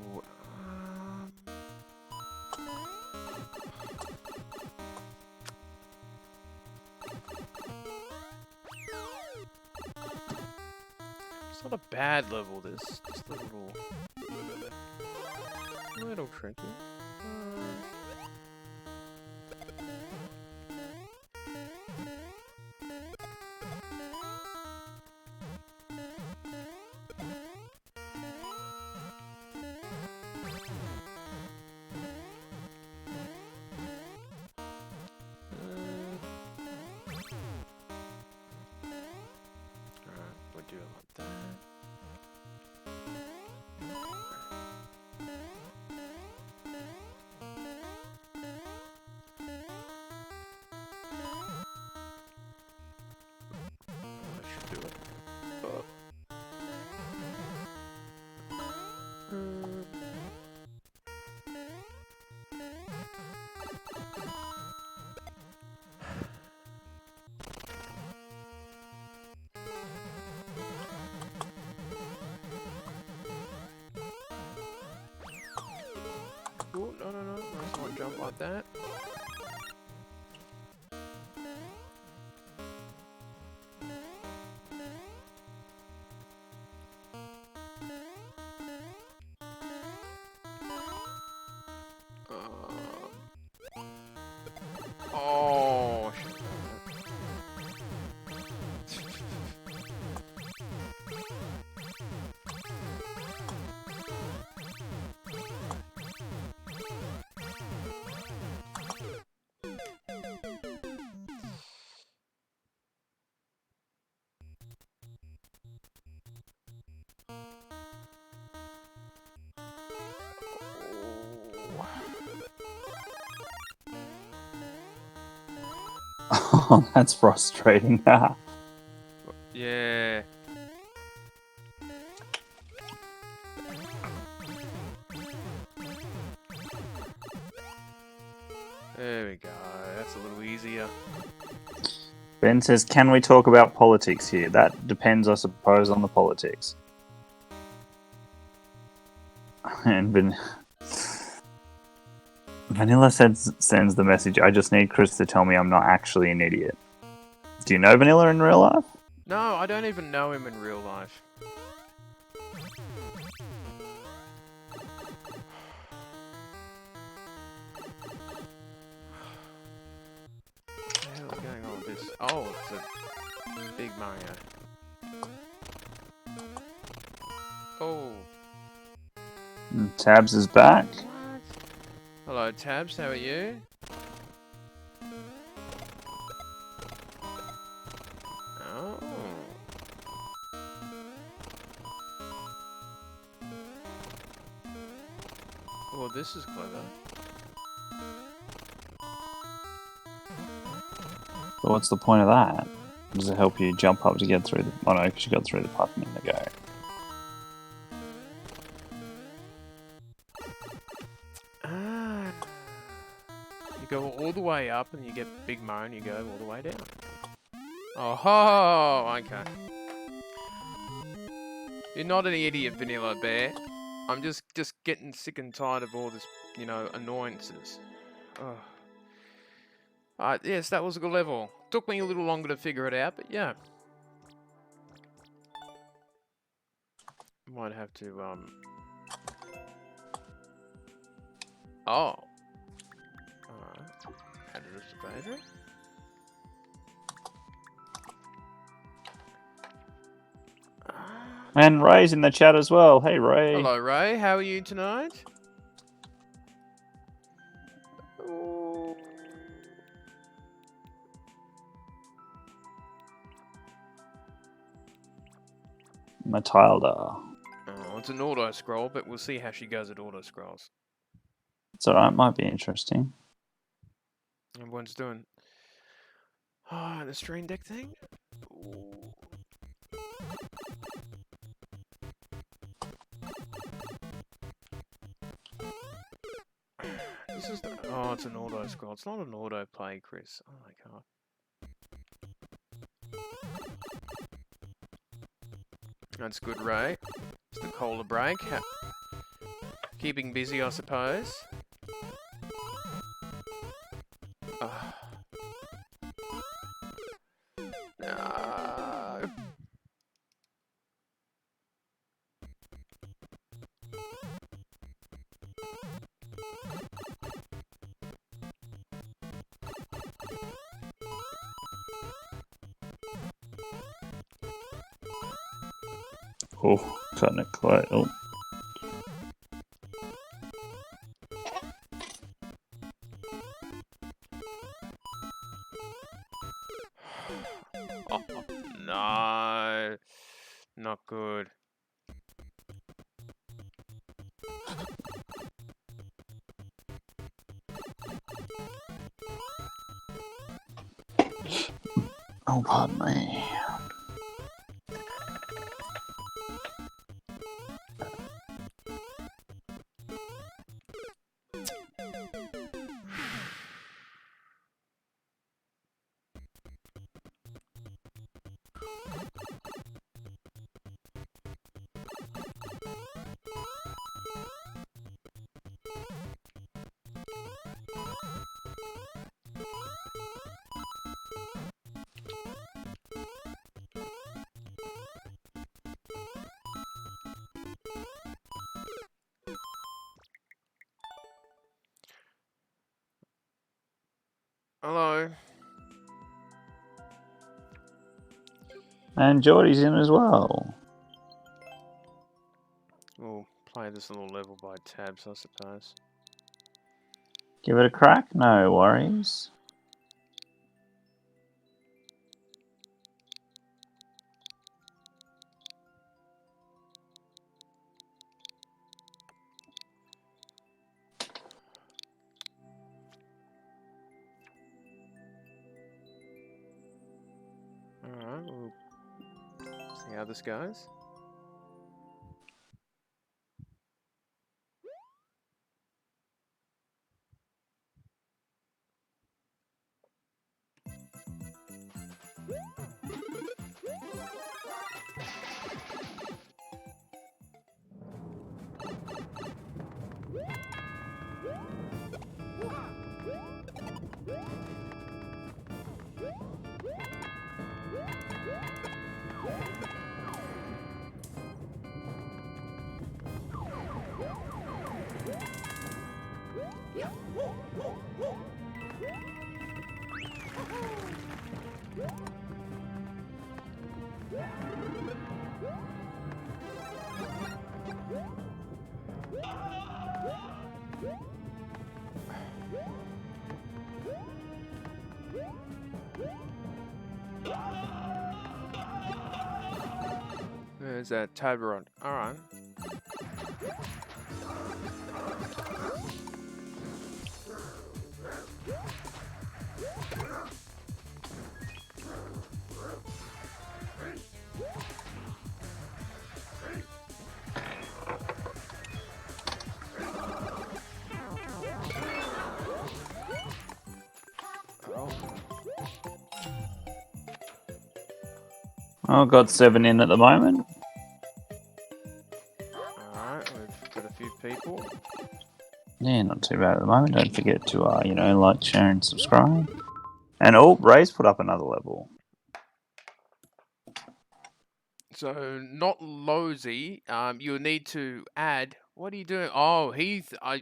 Ooh, it's not a bad level, this. Just a little tricky. Alright, we'll do it like that. That should do it. Oh, no, no, no. Let's not jump like that. Oh, shit. Oh, that's frustrating. Yeah. There we go. That's a little easier. Ben says, can we talk about politics here? That depends, I suppose, on the politics. And Vanilla sends the message, I just need Chris to tell me I'm not actually an idiot. Do you know Vanilla in real life? No, I don't even know him in real life. What the hell is going on with this? Oh, it's a big Mario. Oh. Tabs is back. What? Hello, Tabs. How are you? Oh. Well, this is clever. So what's the point of that? Does it help you jump up to get through the... Oh no, because you got through the puff a minute ago. Ah. You go all the way up and you get Big Mario and you go all the way down. Oh, okay. You're not an idiot, Vanilla Bear. I'm just getting sick and tired of all this, you know, annoyances. Ugh. Alright, yes, that was a good level. Took me a little longer to figure it out, but yeah. Might have to, Oh. Alright. Add it as a favorite. And Ray's in the chat as well. Hey, Ray. Hello, Ray. How are you tonight? Ooh. Matilda. Oh, it's an auto scroll, but we'll see how she goes at auto scrolls. It's alright, might be interesting. Everyone's doing the Stream Deck thing. Ooh. This is it's an auto scroll. It's not an auto play, Chris. Oh my god. That's good, Ray. It's the cola break. Keeping busy, I suppose. No. Oh, cutting it quite. Oh. Oh, no. Not good. Oh, pardon me. Hello. And Geordie's in as well. We'll play this little level by tabs, I suppose. Give it a crack, no worries. Alright, we'll see how this goes. There's that Toblerone. Alright. Oh, got 7 in at the moment. Yeah, not too bad at the moment. Don't forget to, like, share, and subscribe. And Ray's put up another level. So not Losey. You'll need to add. What are you doing? Oh, I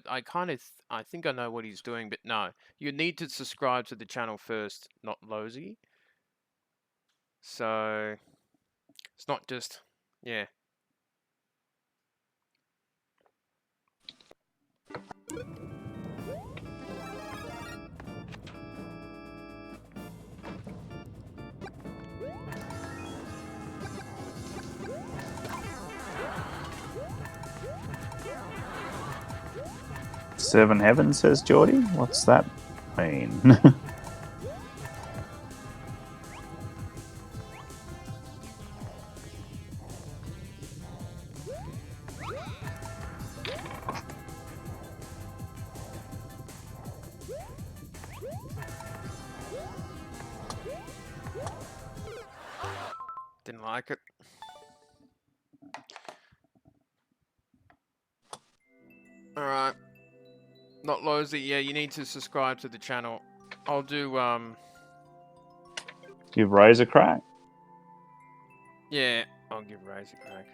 think I know what he's doing, but no. You need to subscribe to the channel first, not Losey. So it's not just, yeah. Seven Heaven, says Geordie. What's that mean? Didn't like it. Alright. Not Losey. Yeah, you need to subscribe to the channel. I'll do, Give Ray's a crack. yeah, I'll give Raze a crack.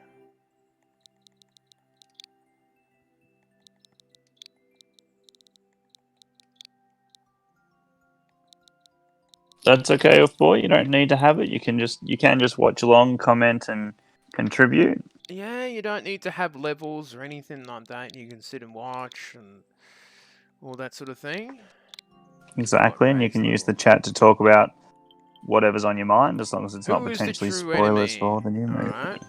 That's okay, boy. You don't need to have it. You can just watch along, comment, and contribute. Yeah, you don't need to have levels or anything like that. You can sit and watch and all that sort of thing. Exactly, and you can use the chat to talk about whatever's on your mind, as long as it's not Who is the potentially true spoilers enemy? for the new movie. Alright.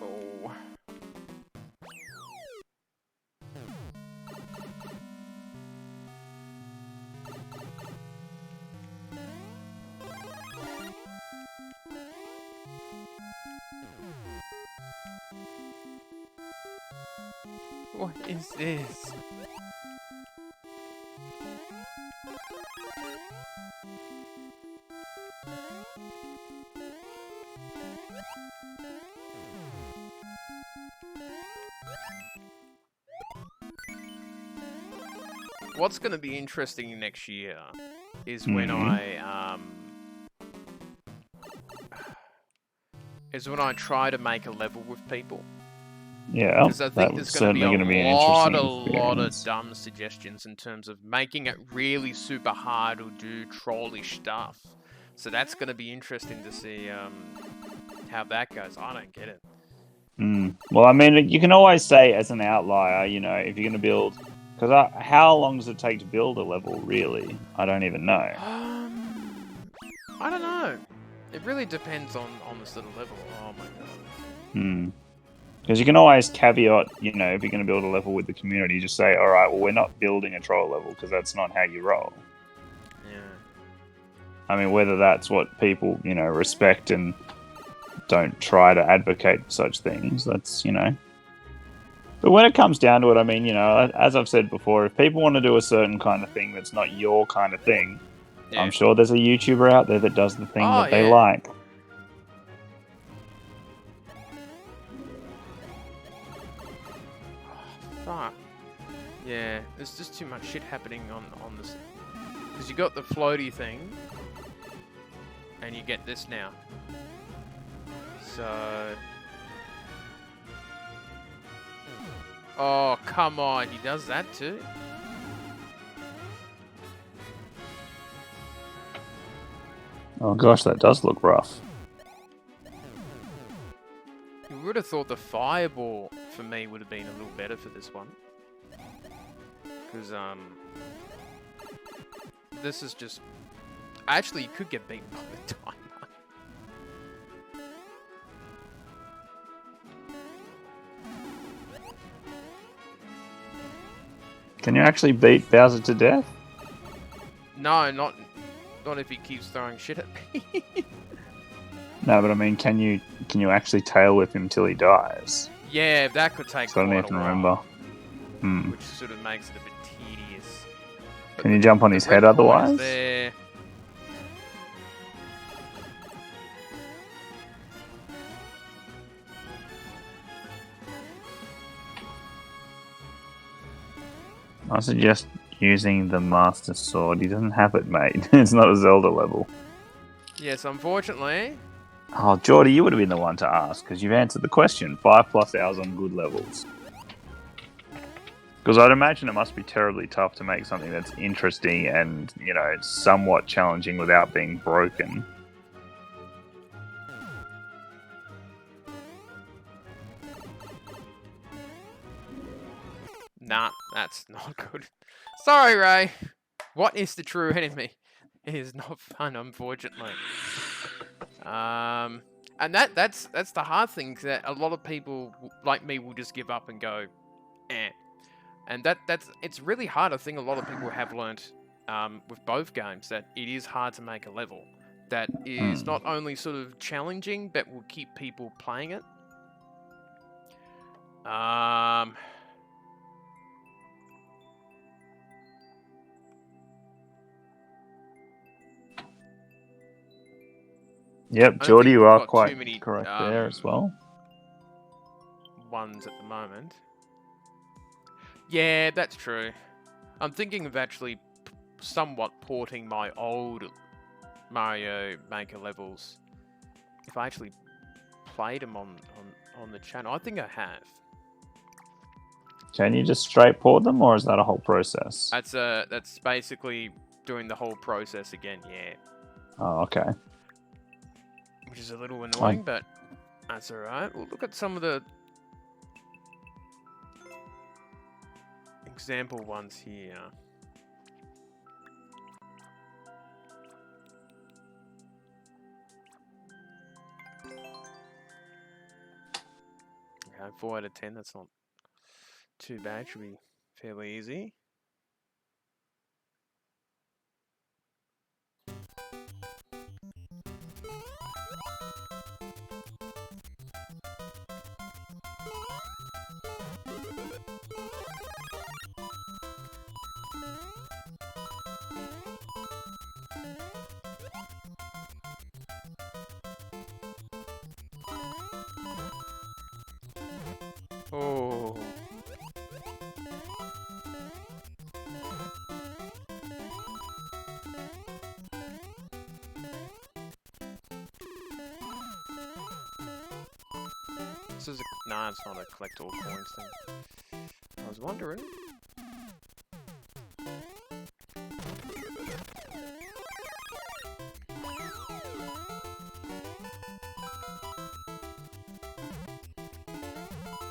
Oh. What is this? What's going to be interesting next year is when I try to make a level with people. Yeah, Because I think there's going to be a lot of dumb suggestions in terms of making it really super hard to do trollish stuff. So that's going to be interesting to see how that goes. I don't get it. Well, I mean, you can always say as an outlier, if you're going to build... Because how long does it take to build a level, really? I don't even know. I don't know. It really depends on the sort of level. Oh my god. Because you can always caveat, if you're going to build a level with the community, just say, all right, well, we're not building a troll level because that's not how you roll. Yeah. I mean, whether that's what people, respect and don't try to advocate such things, that's, But when it comes down to it, I mean, as I've said before, if people want to do a certain kind of thing that's not your kind of thing, yeah. I'm sure there's a YouTuber out there that does the thing that they like. Fuck. Yeah, there's just too much shit happening on this. Because you got the floaty thing, and you get this now. So... Oh, come on, he does that too? Oh gosh, that does look rough. You would have thought the fireball, for me, would have been a little better for this one. Because, this is just... Actually, you could get beaten by the timer. Can you actually beat Bowser to death? No, not if he keeps throwing shit at me. No, but I mean, can you actually tail whip him till he dies? Yeah, that could take so I don't even remember. Hmm. which sort of makes it a bit tedious. But Can you jump on his red head coin is otherwise? there. I suggest using the Master Sword. He doesn't have it, mate. It's not a Zelda level. Yes, unfortunately. Oh, Geordie, you would have been the one to ask because you've answered the question. 5+ hours on good levels. Because I'd imagine it must be terribly tough to make something that's interesting and, you know, somewhat challenging without being broken. Nah, that's not good. Sorry, Ray. What is the true enemy? It is not fun, unfortunately. And that's the hard thing, that a lot of people like me will just give up and go, eh. And it's really hard. I think a lot of people have learnt with both games that it is hard to make a level that is not only sort of challenging but will keep people playing it. Yep, I don't Geordie, think you we've are got too quite many, correct there as well. Ones at the moment. Yeah, that's true. I'm thinking of actually somewhat porting my old Mario Maker levels. If I actually played them on the channel, I think I have. Can you just straight port them, or is that a whole process? That's basically doing the whole process again. Yeah. Oh, okay. Which is a little annoying, but that's alright. We'll look at some of the example ones here. Okay, 4 out of 10, that's not too bad. Should be fairly easy. Oh. This is a... Nah, it's not a collect all coins thing. I was wondering.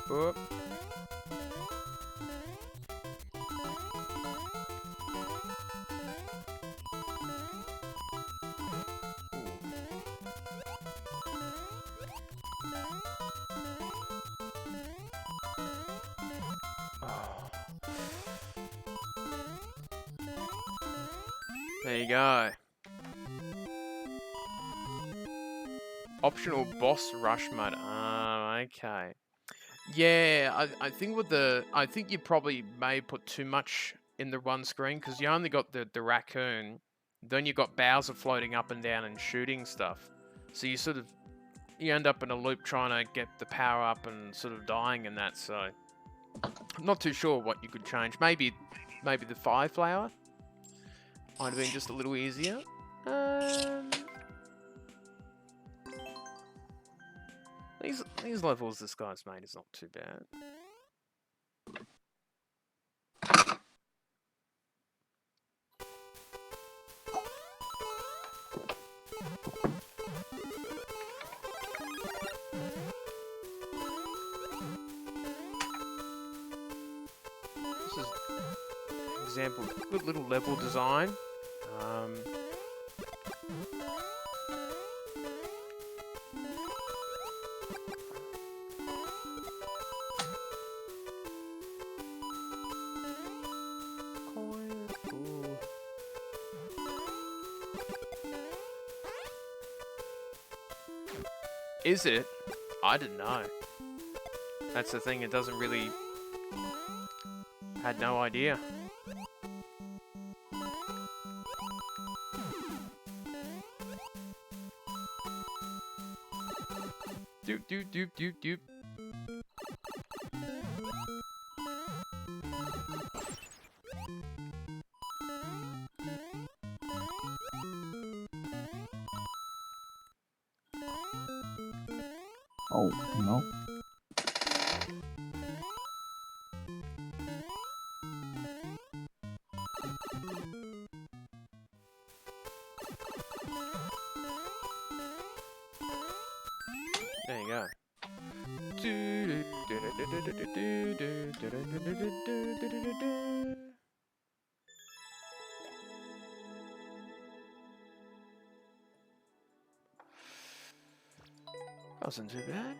Whoop. There you go. Optional boss rush mode. Okay. Yeah, I think with the... I think you probably may put too much in the one screen, because you only got the raccoon. Then you got Bowser floating up and down and shooting stuff. So you sort of... You end up in a loop trying to get the power up and sort of dying and that, so... I'm not too sure what you could change. Maybe the fire flower might have been just a little easier. These levels this guy's made is not too bad. This is an example of good little level design. Is it? I didn't know. That's the thing, it doesn't really Had no idea. Doop doop doop doop doop. Oh, no. There you go. Wasn't too bad.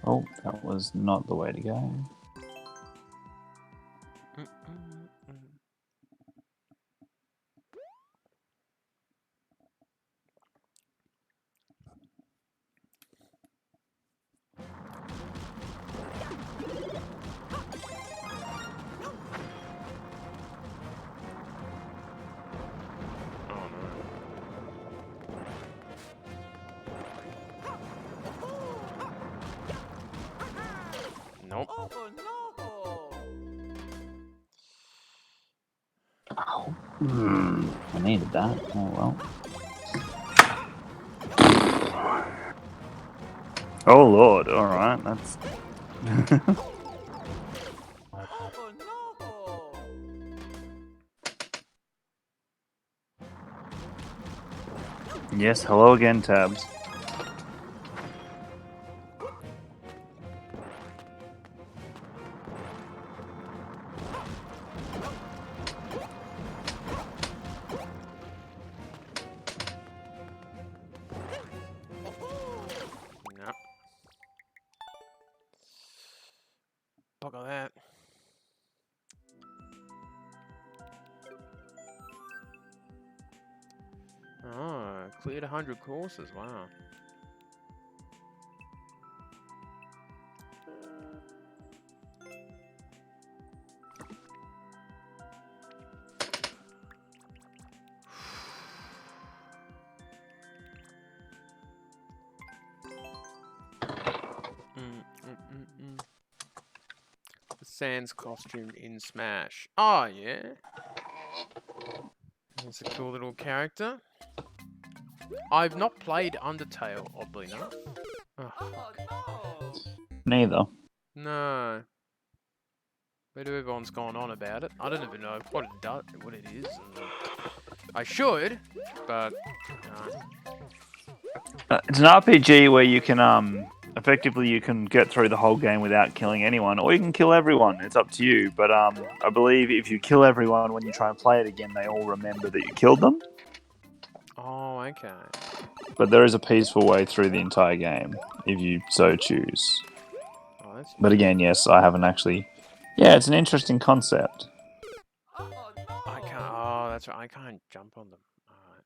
Oh, that was not the way to go. Oh no. Nope. Oh no! Oh, I needed that. Oh well. Oh lord! All right, that's. Oh no! Yes. Hello again, Tabs. Nope. Bugger that. Oh, cleared 100 courses, wow. The Sans costume in Smash. Oh, yeah. That's a cool little character. I've not played Undertale, oddly enough. Oh, Oh no! Neither. no. But everyone's gone on about it. I don't even know what it does, what it is. And I should, but no. It's an RPG where you can effectively you can get through the whole game without killing anyone, or you can kill everyone. It's up to you. But I believe if you kill everyone when you try and play it again, they all remember that you killed them. Oh, okay. But there is a peaceful way through the entire game if you so choose. Oh, that's But again, yes, I haven't actually. Yeah, it's an interesting concept. Oh no! I can't. Oh, that's right. I can't jump on them. Alright.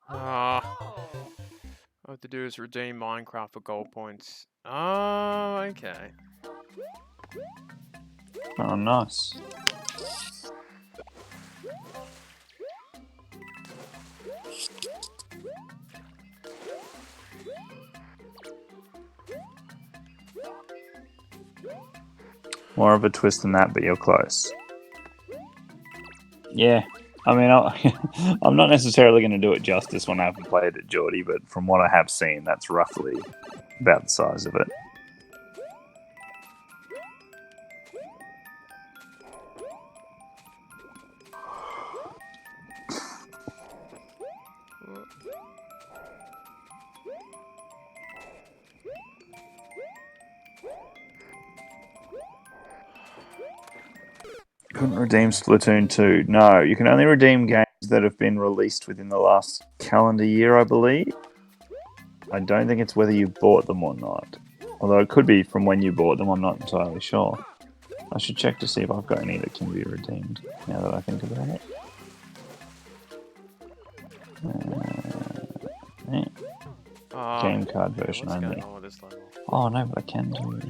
Ah. All I have to do is redeem Minecraft for gold points. Oh, okay. Oh, nice. More of a twist than that, but you're close. Yeah. I mean, I'm not necessarily going to do it justice when I haven't played it, Geordie, but from what I have seen, that's roughly about the size of it. Couldn't redeem Splatoon 2. No, you can only redeem games that have been released within the last calendar year, I believe. I don't think it's whether you bought them or not. Although it could be from when you bought them, I'm not entirely sure. I should check to see if I've got any that can be redeemed, now that I think about it. Yeah. Oh, Game card yeah, version what's only. going on with this level? Oh no, but I can do no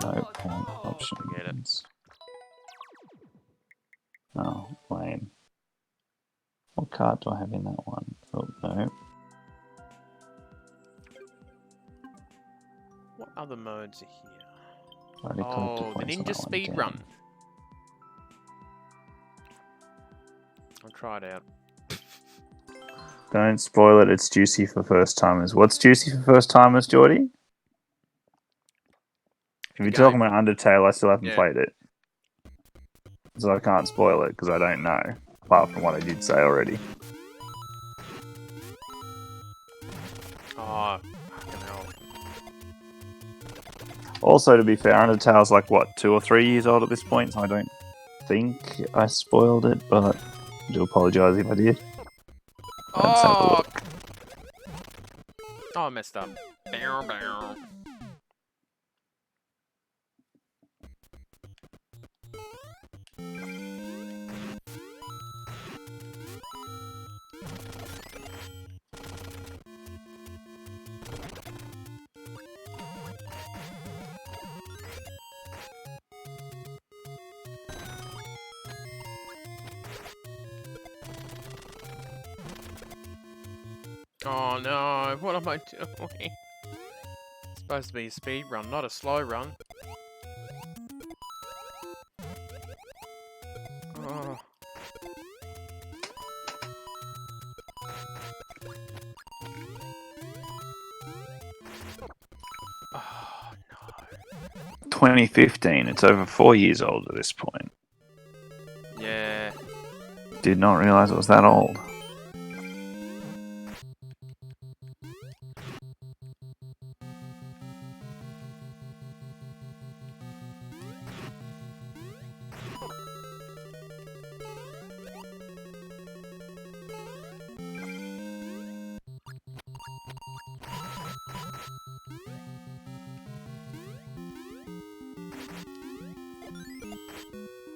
Oh, point no. options. Oh, lame. What card do I have in that one? Oh no. What other modes are here? I already collected Oh, the points on ninja that one, speed damn. run. I'll try it out. Don't spoil it, it's juicy for first timers. What's juicy for first timers, Geordie? If you're talking about Undertale, I still haven't played it. So I can't spoil it because I don't know. Apart from what I did say already. Oh, fucking hell. Also, to be fair, Undertale's like, what, 2 or 3 years old at this point, so I don't think I spoiled it, but I do apologise if I did. Let's have a Oh! look. Oh, I messed up. Bow, bow. Oh no, what am I doing? It's supposed to be a speed run, not a slow run. Oh. Oh no. 2015, it's over 4 years old at this point. Yeah. Did not realise it was that old.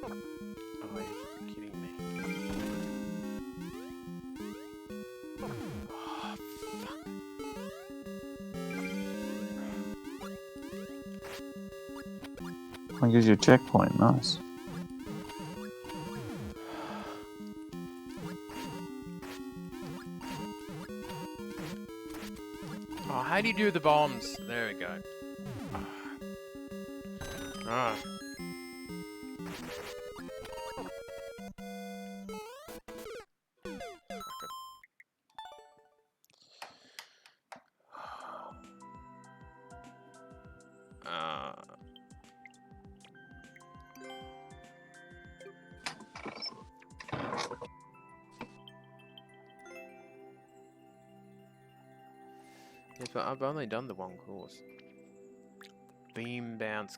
Oh, you're kidding me. Oh, fuck. That gives you a checkpoint, nice. Oh, how do you do the bombs? There we go. Ah. Yes, but I've only done the one course. Beam bounce,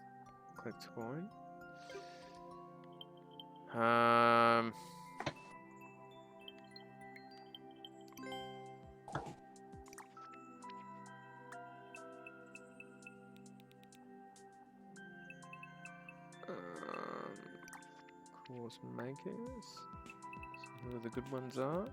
collect coin. Course makers. See who the good ones are.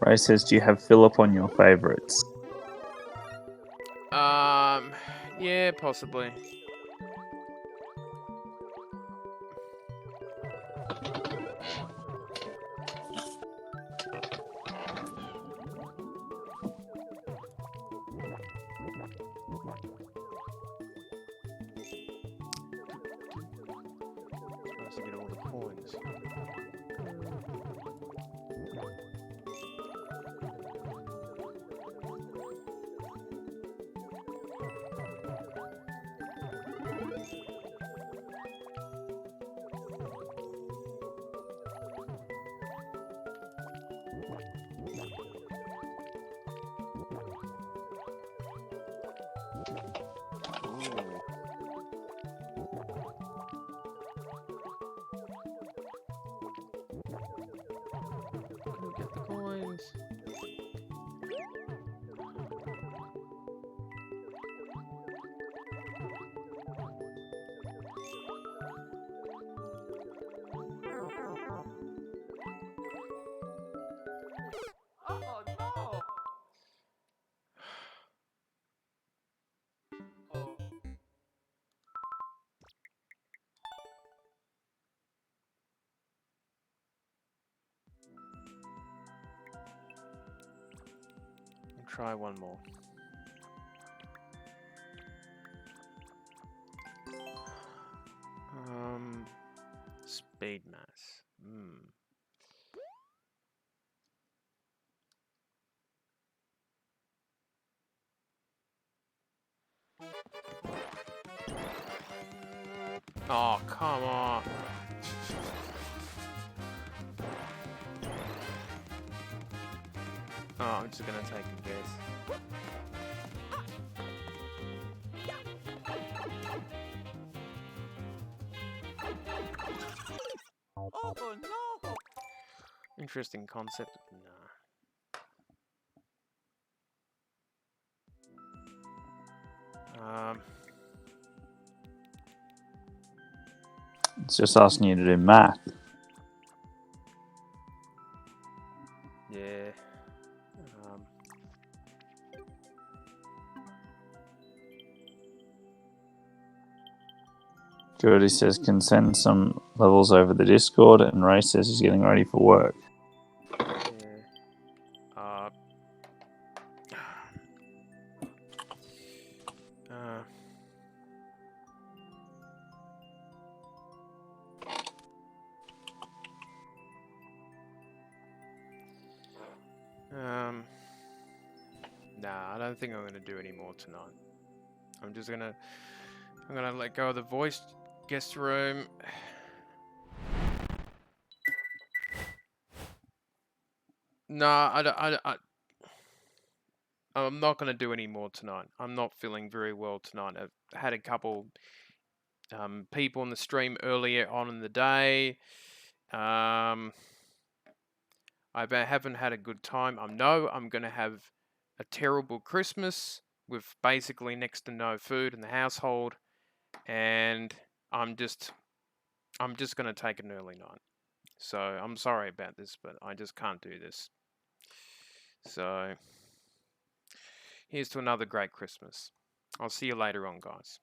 Ray says, do you have Philip on your favourites? Yeah, possibly. coins. Ooh. Couldn't get the coins. Oh no! Oh, I'll try one more. Speed mass. Oh, come on. Oh, I'm just gonna take a guess. oh no! Interesting concept. Nah. It's just asking you to do math. Yeah. Jordy says can send some levels over the Discord, and Ray says he's getting ready for work. Yeah. Nah, I don't think I'm gonna do any more tonight. I'm gonna let go of the voice guest room. Nah, I'm not gonna do any more tonight. I'm not feeling very well tonight. I've had a couple people in the stream earlier on in the day. I haven't had a good time. I know I'm gonna have a terrible Christmas with basically next to no food in the household, and I'm just gonna take an early night. So I'm sorry about this, but I just can't do this. So here's to another great Christmas. I'll see you later on, guys.